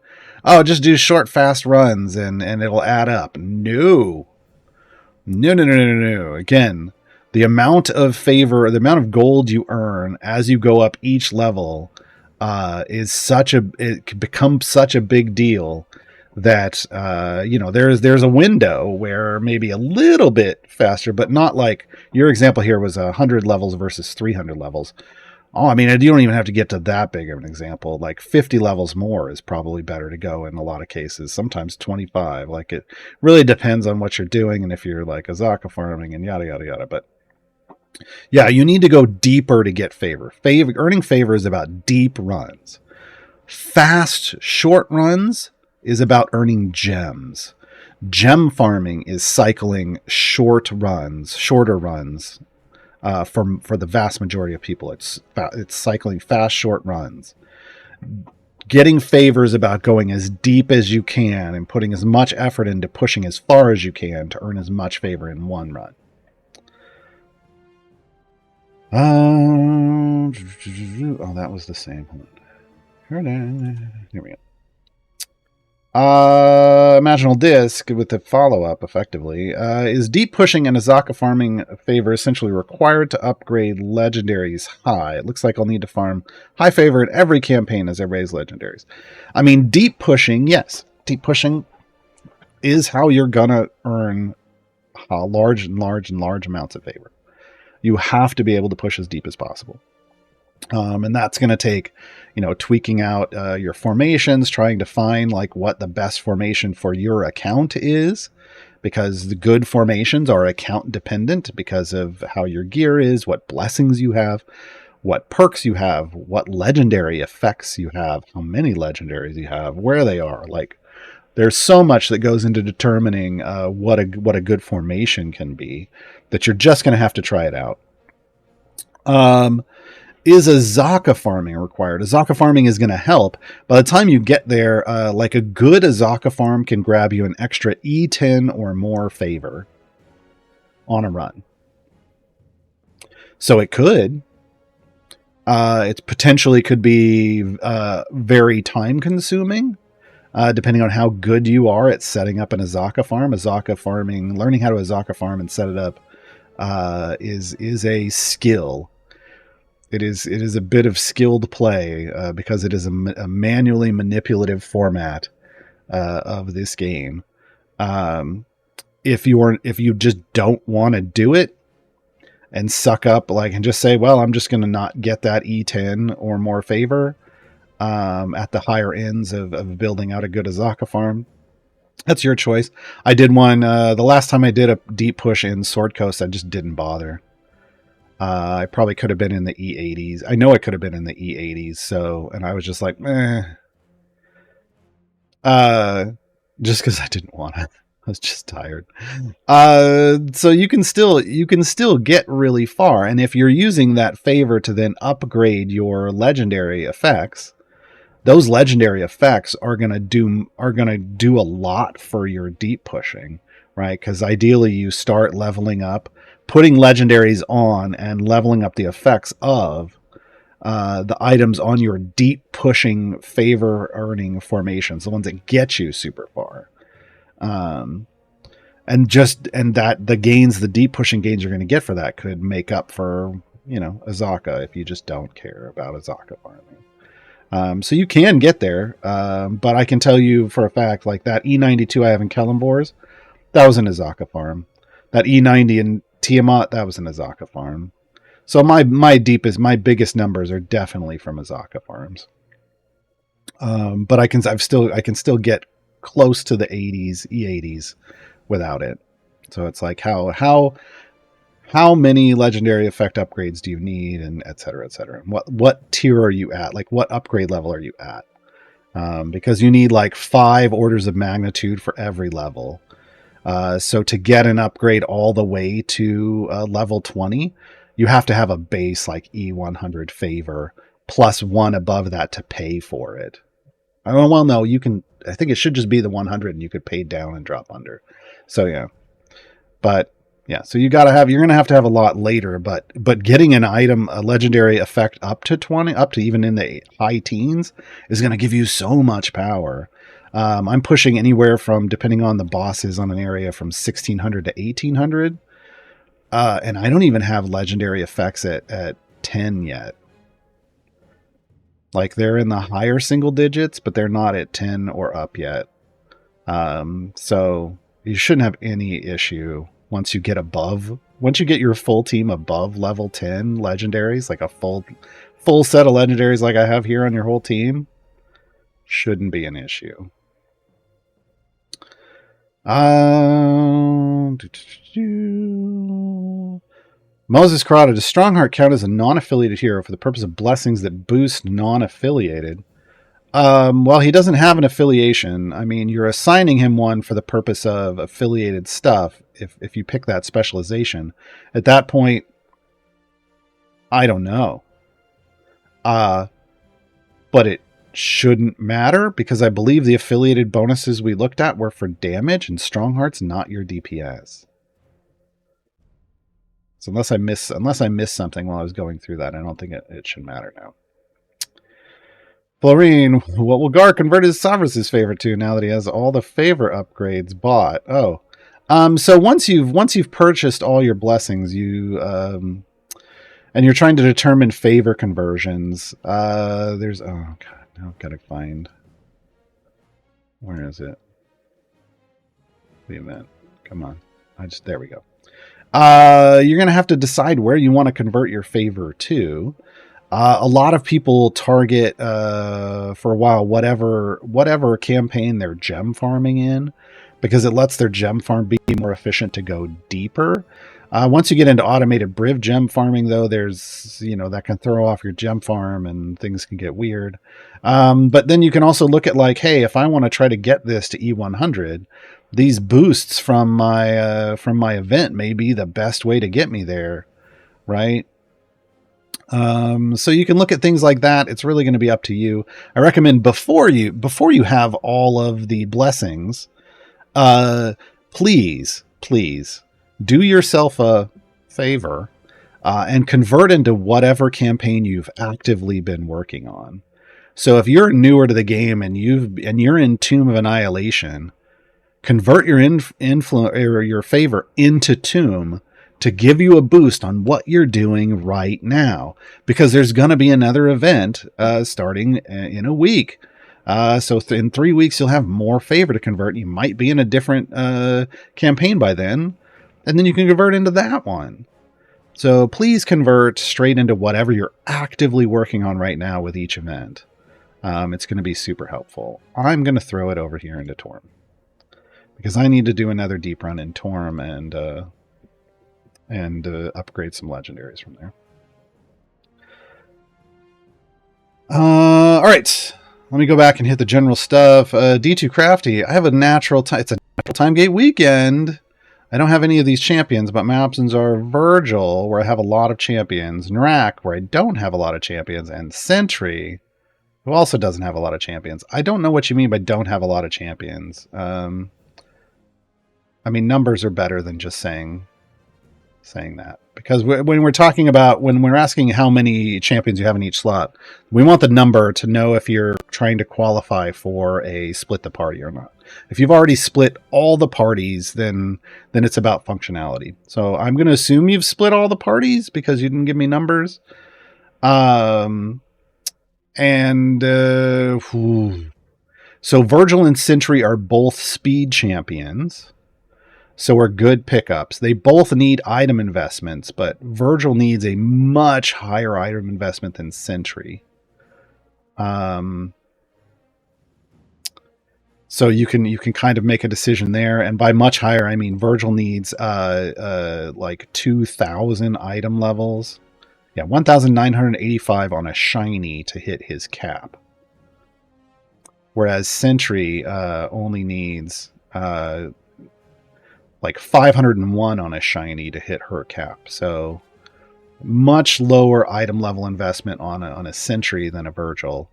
just do short, fast runs and it'll add up. No. Again, the amount of favor, the amount of gold you earn as you go up each level, it can become such a big deal that, there's a window where maybe a little bit faster, but not like your example here was 100 levels versus 300 levels. Oh, I mean, you don't even have to get to that big of an example. Like 50 levels more is probably better to go in a lot of cases. Sometimes 25. Like it really depends on what you're doing and if you're like Azaka farming and yada, yada, yada. But yeah, you need to go deeper to get favor. Earning favor is about deep runs. Fast, short runs is about earning gems. Gem farming is cycling shorter runs for the vast majority of people. It's cycling fast, short runs. Getting favors about going as deep as you can and putting as much effort into pushing as far as you can to earn as much favor in one run. Oh, that was the same. Here we go. Imaginal Disc with the follow-up, effectively. Is deep pushing and Azaka farming favor essentially required to upgrade legendaries high? It looks like I'll need to farm high favor in every campaign as I raise legendaries. I mean, deep pushing, yes. Deep pushing is how you're gonna earn large amounts of favor. You have to be able to push as deep as possible. And that's going to take, tweaking out your formations, trying to find like what the best formation for your account is, because the good formations are account dependent because of how your gear is, what blessings you have, what perks you have, what legendary effects you have, how many legendaries you have, where they are. Like, there's so much that goes into determining what a good formation can be that you're just going to have to try it out. Is Azaka farming required? Azaka farming is going to help. By the time you get there, like a good Azaka farm can grab you an extra E10 or more favor on a run. So it could. It potentially could be very time consuming, depending on how good you are at setting up an Azaka farm. Azaka farming, learning how to Azaka farm and set it up is a skill. It is a bit of skilled play because it is a manually manipulative format of this game. If you just don't want to do it and suck up and just say, well, I'm just going to not get that E10 or more favor at the higher ends of building out a good Azaka farm, That's your choice. I did one the last time I did a deep push in Sword Coast. I just didn't bother. I probably could have been in the E80s. I know I could have been in the E80s. So, and I was just like, uh, just because I didn't want to. I was just tired. So you can still get really far, and if you're using that favor to then upgrade your legendary effects, those legendary effects are gonna do a lot for your deep pushing, right? Because ideally you start leveling up, putting legendaries on, and leveling up the effects of the items on your deep pushing favor earning formations, the ones that get you super far. And that the gains, the deep pushing gains you're going to get for that could make up for, Azaka if you just don't care about Azaka farming. So you can get there, but I can tell you for a fact, like that E92 I have in Kellenbor's, that was an Azaka farm. That E90 in Tiamat, that was an Azaka farm. So my biggest numbers are definitely from Azaka farms. But I can still get close to the 80s, E80s without it. So it's like how many legendary effect upgrades do you need, and et cetera, et cetera. And what tier are you at? Like what upgrade level are you at? Because you need like 5 orders of magnitude for every level. So to get an upgrade all the way to level 20, you have to have a base like E100 favor plus 1 above that to pay for it. Well, no, you can. I think it should just be the 100, and you could pay down and drop under. So yeah, but yeah, so you're gonna have to have a lot later. But getting an item, a legendary effect up to 20, up to even in the high teens, is gonna give you so much power. I'm pushing anywhere from, depending on the bosses on an area, from 1600 to 1800, and I don't even have legendary effects at 10 yet. Like they're in the higher single digits, but they're not at 10 or up yet. So you shouldn't have any issue once you get your full team above level 10 legendaries, like a full set of legendaries like I have here on your whole team. Shouldn't be an issue. Moses Carrada, does Strongheart count as a non-affiliated hero for the purpose of blessings that boost non-affiliated? Well, he doesn't have an affiliation. I mean, you're assigning him one for the purpose of affiliated stuff if you pick that specialization. At that point, I don't know. But it shouldn't matter because I believe the affiliated bonuses we looked at were for damage, and Strongheart's not your DPS. So unless I missed something while I was going through that, I don't think it should matter now. Florine, what will Gaar convert his Sovereign's favor to now that he has all the favor upgrades bought? Oh, so once you've purchased all your blessings, and you're trying to determine favor conversions. There's now I've got to find, where is it? The event. Come on, there we go. You're going to have to decide where you want to convert your favor to. A lot of people target for a while whatever campaign they're gem farming in, because it lets their gem farm be more efficient to go deeper. Once you get into automated Briv gem farming, though, there's that can throw off your gem farm and things can get weird. But then you can also look at like, hey, if I want to try to get this to E100, these boosts from my event may be the best way to get me there, right? So you can look at things like that. It's really going to be up to you. I recommend before you have all of the blessings, please do yourself a favor and convert into whatever campaign you've actively been working on. So if you're newer to the game and you're in Tomb of Annihilation, convert your influence or your favor into Tomb to give you a boost on what you're doing right now, because there's going to be another event starting in a week. So in 3 weeks, you'll have more favor to convert. You might be in a different campaign by then, and then you can convert into that one. So please convert straight into whatever you're actively working on right now with each event. It's going to be super helpful. I'm going to throw it over here into Torm. because I need to do another deep run in Torm and upgrade some legendaries from there. All right, let me go back and hit the general stuff. D2 Crafty, I have a natural time. It's a natural time gate weekend. I don't have any of these champions, but my options are Virgil, where I have a lot of champions, Narak, where I don't have a lot of champions, and Sentry, who also doesn't have a lot of champions. I don't know what you mean by don't have a lot of champions. I mean, numbers are better than just saying that, because when we're talking about, when we're asking how many champions you have in each slot, we want the number to know if you're trying to qualify for a split the party or not. If you've already split all the parties, then it's about functionality. So I'm going to assume you've split all the parties because you didn't give me numbers. So Virgil and Sentry are both speed champions, so are good pickups. They both need item investments, but Virgil needs a much higher item investment than Sentry. So you can kind of make a decision there, and by much higher, I mean Virgil needs like 2,000 item levels. Yeah, 1,985 on a shiny to hit his cap. Whereas Sentry only needs like 501 on a shiny to hit her cap. So much lower item level investment on a Sentry than a Virgil.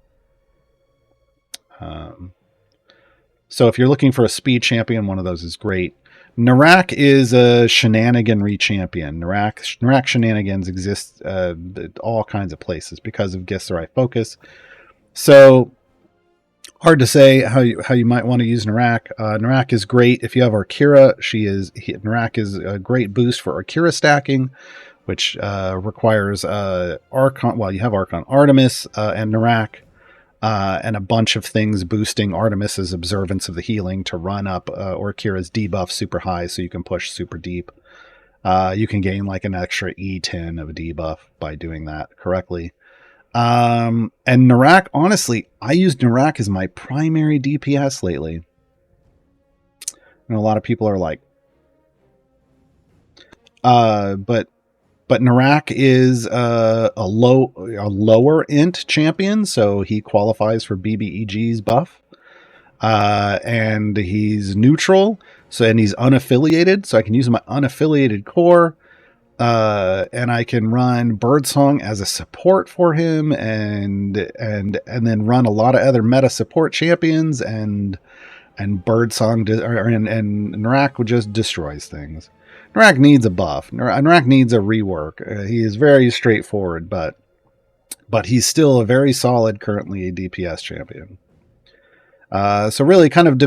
So if you're looking for a speed champion, one of those is great. Narak is a shenaniganry champion. Narak shenanigans exist at all kinds of places because of Githzerai focus. So hard to say how you might want to use Narak. Narak is great if you have Arkira. Narak is a great boost for Arkira stacking, which requires Archon. Well, you have Archon Artemis and Narak. And a bunch of things boosting Artemis's observance of the healing to run up Orkira's debuff super high so you can push super deep. You can gain like an extra E10 of a debuff by doing that correctly. And Narak, honestly, I used Narak as my primary DPS lately. And a lot of people are like, but Narak is a lower int champion, so he qualifies for BBEG's buff. And he's neutral, and he's unaffiliated, so I can use my unaffiliated core. And I can run Birdsong as a support for him, and then run a lot of other meta support champions, and Birdsong and Narak just destroys things. Narak needs a buff. Narak needs a rework. He is very straightforward, but he's still a very solid, currently a DPS champion. So really, kind of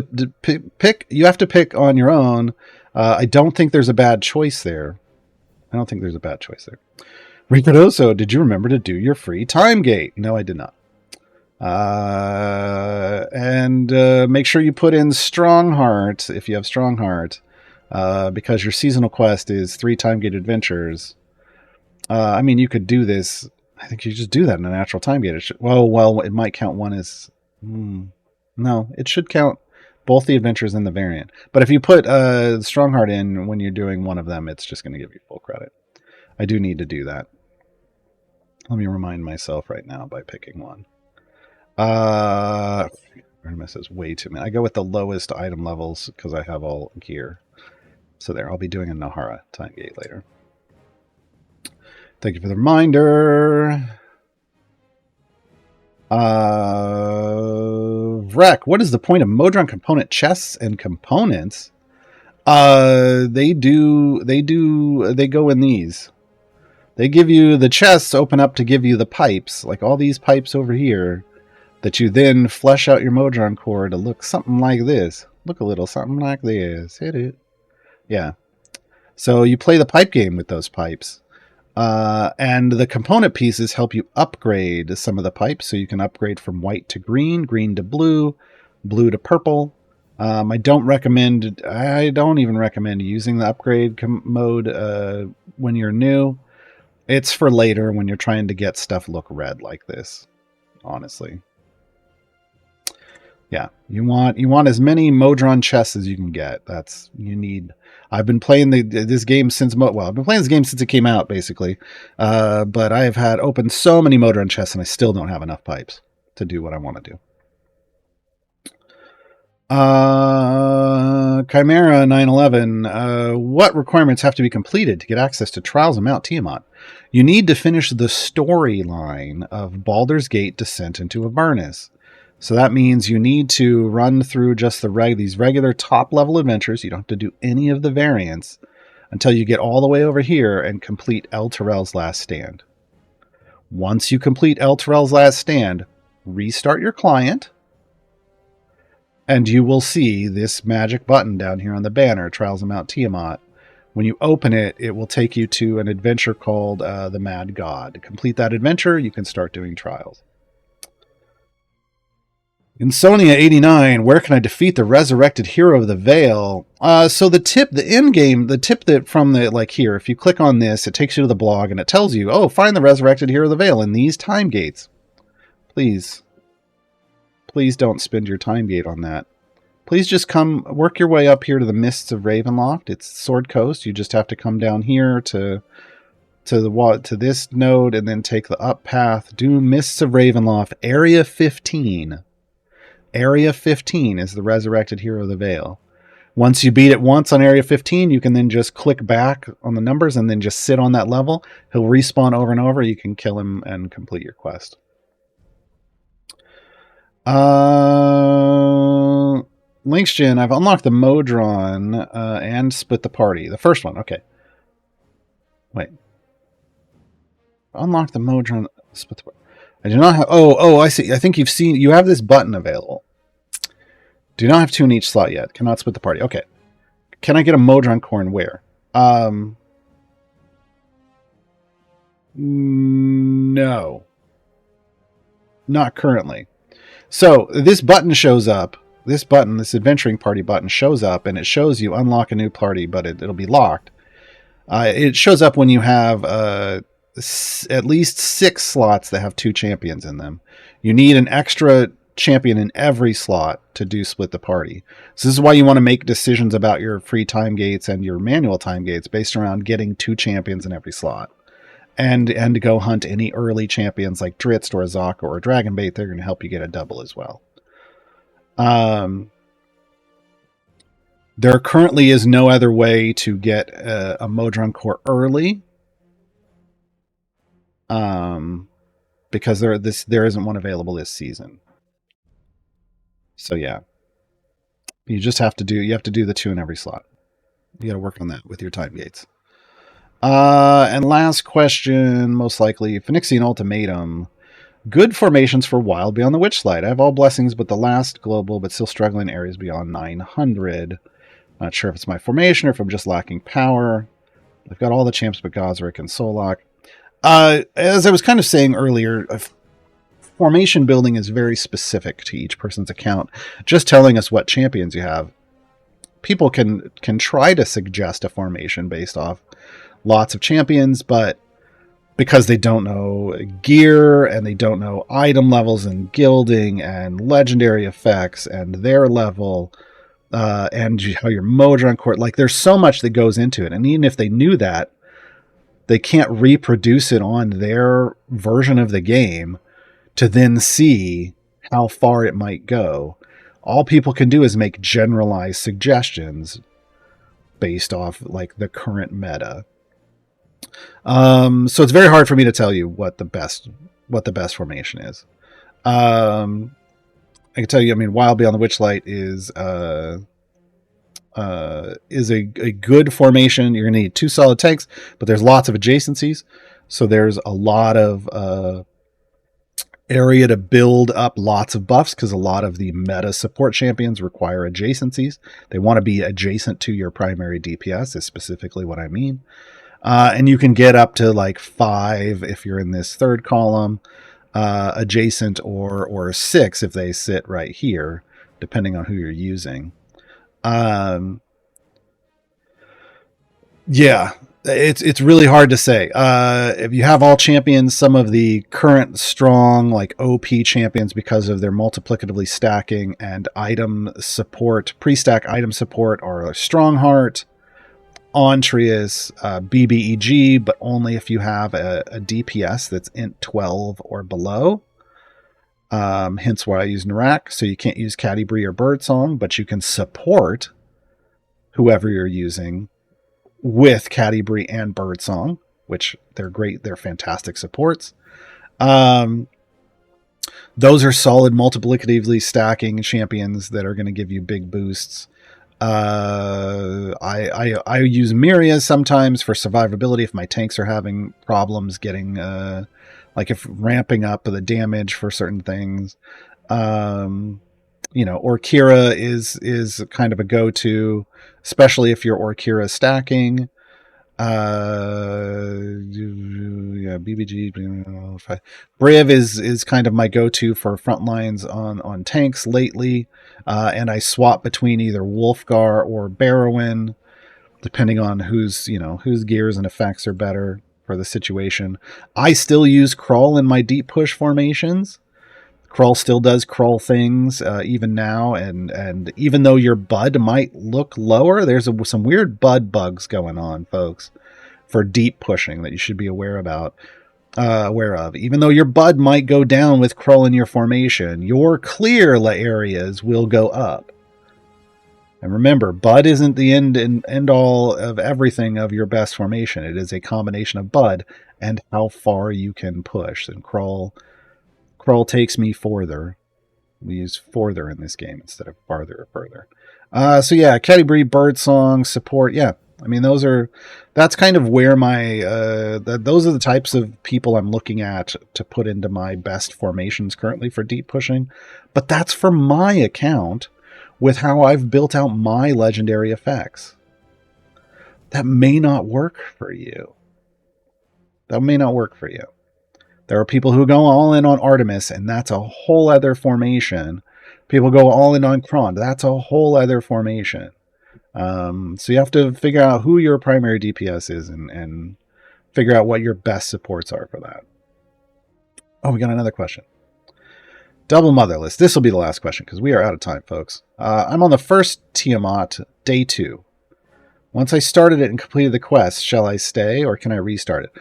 pick. You have to pick on your own. I don't think there's a bad choice there. Ricardoso, did you remember to do your free time gate? No, I did not. And make sure you put in Strongheart if you have Strongheart. Because your seasonal quest is 3 time gate adventures. I mean, you could do this. I think you just do that in a natural time gate. It might count one as. No, it should count both the adventures and the variant. But if you put Strongheart in when you're doing one of them, it's just going to give you full credit. I do need to do that. Let me remind myself right now by picking one. Artemis is way too many. I go with the lowest item levels because I have all gear. So there, I'll be doing a Nahara time gate later. Thank you for the reminder. Vrek, what is the point of Modron component chests and components? They go in these. They give you the chests open up to give you the pipes, like all these pipes over here, that you then flesh out your Modron core to look something like this. Look a little something like this. Hit it. Yeah. So you play the pipe game with those pipes. And the component pieces help you upgrade some of the pipes. So you can upgrade from white to green, green to blue, blue to purple. I don't even recommend using the upgrade mode when you're new. It's for later when you're trying to get stuff look red like this, honestly. Yeah, you want as many Modron chests as you can get. That's you need. I've been playing this game since I've been playing this game since it came out, basically. But I have had opened so many Modron chests, and I still don't have enough pipes to do what I want to do. Chimera 911. What requirements have to be completed to get access to Trials of Mount Tiamat? You need to finish the storyline of Baldur's Gate Descent into Avernus. So that means you need to run through just these regular top level adventures. You don't have to do any of the variants until you get all the way over here and complete El Terrell's Last Stand. Once you complete El Terrell's Last Stand, restart your client, and you will see this magic button down here on the banner, Trials of Mount Tiamat. When you open it, it will take you to an adventure called the Mad God. To complete that adventure, you can start doing trials. Insonia 89, where can I defeat the resurrected hero of the Veil? So the tip that from the, like here, if you click on this, it takes you to the blog and it tells you, oh, find the resurrected hero of the Veil in these time gates. Please don't spend your time gate on that. Please just work your way up here to the Mists of Ravenloft. It's Sword Coast. You just have to come down here to this node and then take the up path. Do Mists of Ravenloft, Area 15. Area 15 is the resurrected hero of the Veil. Once you beat it once on Area 15, you can then just click back on the numbers and then just sit on that level. He'll respawn over and over. You can kill him and complete your quest. Linksgen, I've unlocked the Modron and split the party. The first one, okay. Wait. Unlock the Modron, split the party. I do not have... Oh, I see. I think you have this button available. Do not have 2 in each slot yet. Cannot split the party. Okay. Can I get a Modron Corn where? No. Not currently. So, this button shows up. This adventuring party button shows up, and it shows you unlock a new party, but it'll be locked. It shows up when you have... at least 6 slots that have 2 champions in them. You need an extra champion in every slot to do split the party. So this is why you want to make decisions about your free time gates and your manual time gates based around getting 2 champions in every slot. And to go hunt any early champions like Dritz or Azaka or Dragonbait. They're going to help you get a double as well. There currently is no other way to get a Modron Core early. Because there isn't one available this season. So yeah, you have to do the 2 in every slot. You got to work on that with your time gates. And last question, most likely Phoenixian Ultimatum. Good formations for Wild Beyond the Witchlight. I have all blessings, but the last global, but still struggling areas beyond 900. Not sure if it's my formation or if I'm just lacking power. I've got all the champs but Gosrick and Solak. As I was kind of saying earlier, formation building is very specific to each person's account. Just telling us what champions you have. People can try to suggest a formation based off lots of champions, but because they don't know gear and they don't know item levels and gilding and legendary effects and their level and how your Modron Court, like there's so much that goes into it. And even if they knew that, they can't reproduce it on their version of the game to then see how far it might go. All people can do is make generalized suggestions based off like the current meta. So it's very hard for me to tell you what the best formation is. I can tell you, I mean, Wild Beyond the Witchlight is a good formation. You're going to need 2 solid tanks, but there's lots of adjacencies. So there's a lot of area to build up lots of buffs because a lot of the meta support champions require adjacencies. They want to be adjacent to your primary DPS is specifically what I mean. And you can get up to like 5 if you're in this third column, adjacent or 6 if they sit right here, depending on who you're using. Yeah, It's really hard to say. If you have all champions, some of the current strong like OP champions, because of their multiplicatively stacking and item support, pre-stack item support, are Strongheart, Ontreus, BBEG, but only if you have a DPS that's int 12 or below. Hence why I use Narak. So you can't use Catti-Brie or Birdsong, but you can support whoever you're using with Catti-Brie and Birdsong, which they're great. They're fantastic supports. Those are solid multiplicatively stacking champions that are going to give you big boosts. I use Myriad sometimes for survivability if my tanks are having problems getting like if ramping up the damage for certain things. Orkira is kind of a go-to, especially if you're Orkira stacking. BBG. Briv is kind of my go-to for front lines on tanks lately, and I swap between either Wolfgar or Barrowin, depending on whose gears and effects are better for the situation. I still use Krull in my deep push formations. Krull still does Krull things even now, and even though your Bud might look lower, there's some weird Bud bugs going on, folks, for deep pushing that you should be aware of. Even though your Bud might go down with Krull in your formation, your clear areas will go up. And remember, Bud isn't the end all of everything of your best formation. It is a combination of Bud and how far you can push. And Krull takes me further. We use further in this game instead of farther or further. So yeah, Catti-Brie, Birdsong, support. Yeah, I mean that's kind of where my those are the types of people I'm looking at to put into my best formations currently for deep pushing. But that's for my account with how I've built out my legendary effects. That may not work for you. There are people who go all in on Artemis, and that's a whole other formation. People go all in on Kron. That's a whole other formation. So you have to figure out who your primary DPS is and figure out what your best supports are for that. Oh, we got another question. Double Motherless. This will be the last question because we are out of time, folks. I'm on the first Tiamat, day 2. Once I started it and completed the quest, shall I stay or can I restart it?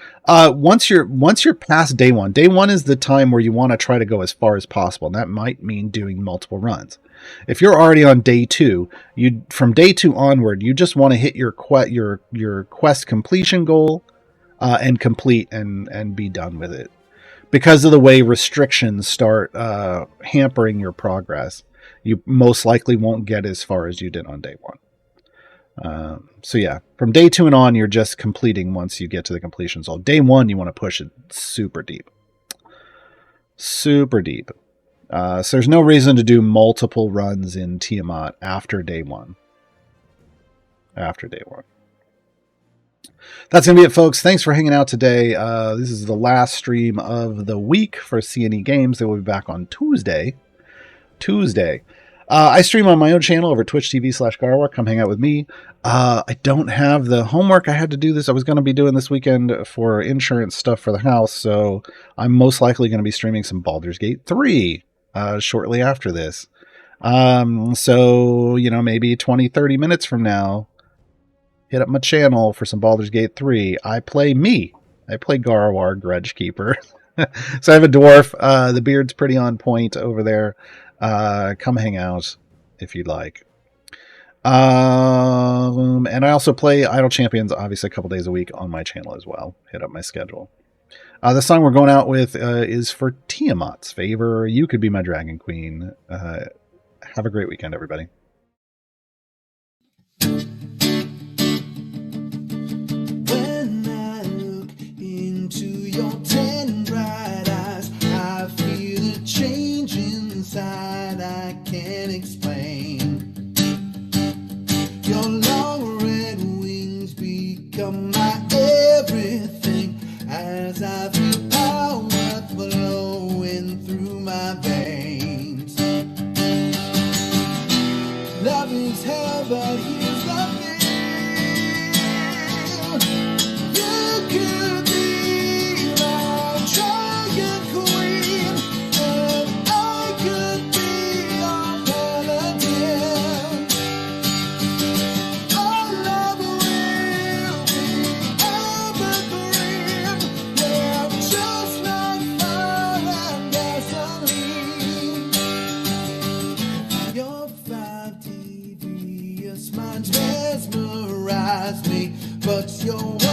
Once you're past day 1, day 1 is the time where you want to try to go as far as possible, and that might mean doing multiple runs. If you're already on day 2, from day 2 onward, you just want to hit your quest completion goal and complete and be done with it. Because of the way restrictions start hampering your progress, you most likely won't get as far as you did on day 1. So yeah, from day 2 and on, you're just completing once you get to the completion zone. Day 1, you want to push it super deep. So there's no reason to do multiple runs in Tiamat after day 1. That's going to be it, folks. Thanks for hanging out today. This is the last stream of the week for CNE Games. They will be back on Tuesday. I stream on my own channel over Twitch TV/Gaarawarr. Come hang out with me. I don't have the homework. I had to do this. I was going to be doing this weekend for insurance stuff for the house, so I'm most likely going to be streaming some Baldur's Gate 3 shortly after this. So, maybe 20, 30 minutes from now, hit up my channel for some Baldur's Gate 3. I play Gaarawarr, Grudge Keeper. So I have a dwarf. The beard's pretty on point over there. Come hang out if you'd like. And I also play Idle Champions, obviously, a couple days a week on my channel as well. Hit up my schedule. The song we're going out with is for Tiamat's favor. You could be my dragon queen. Have a great weekend, everybody.
When I look into your tan bright eyes, I feel a change inside I can't explain. Your long red wings become my everything as I feel power flowing through my veins. but you're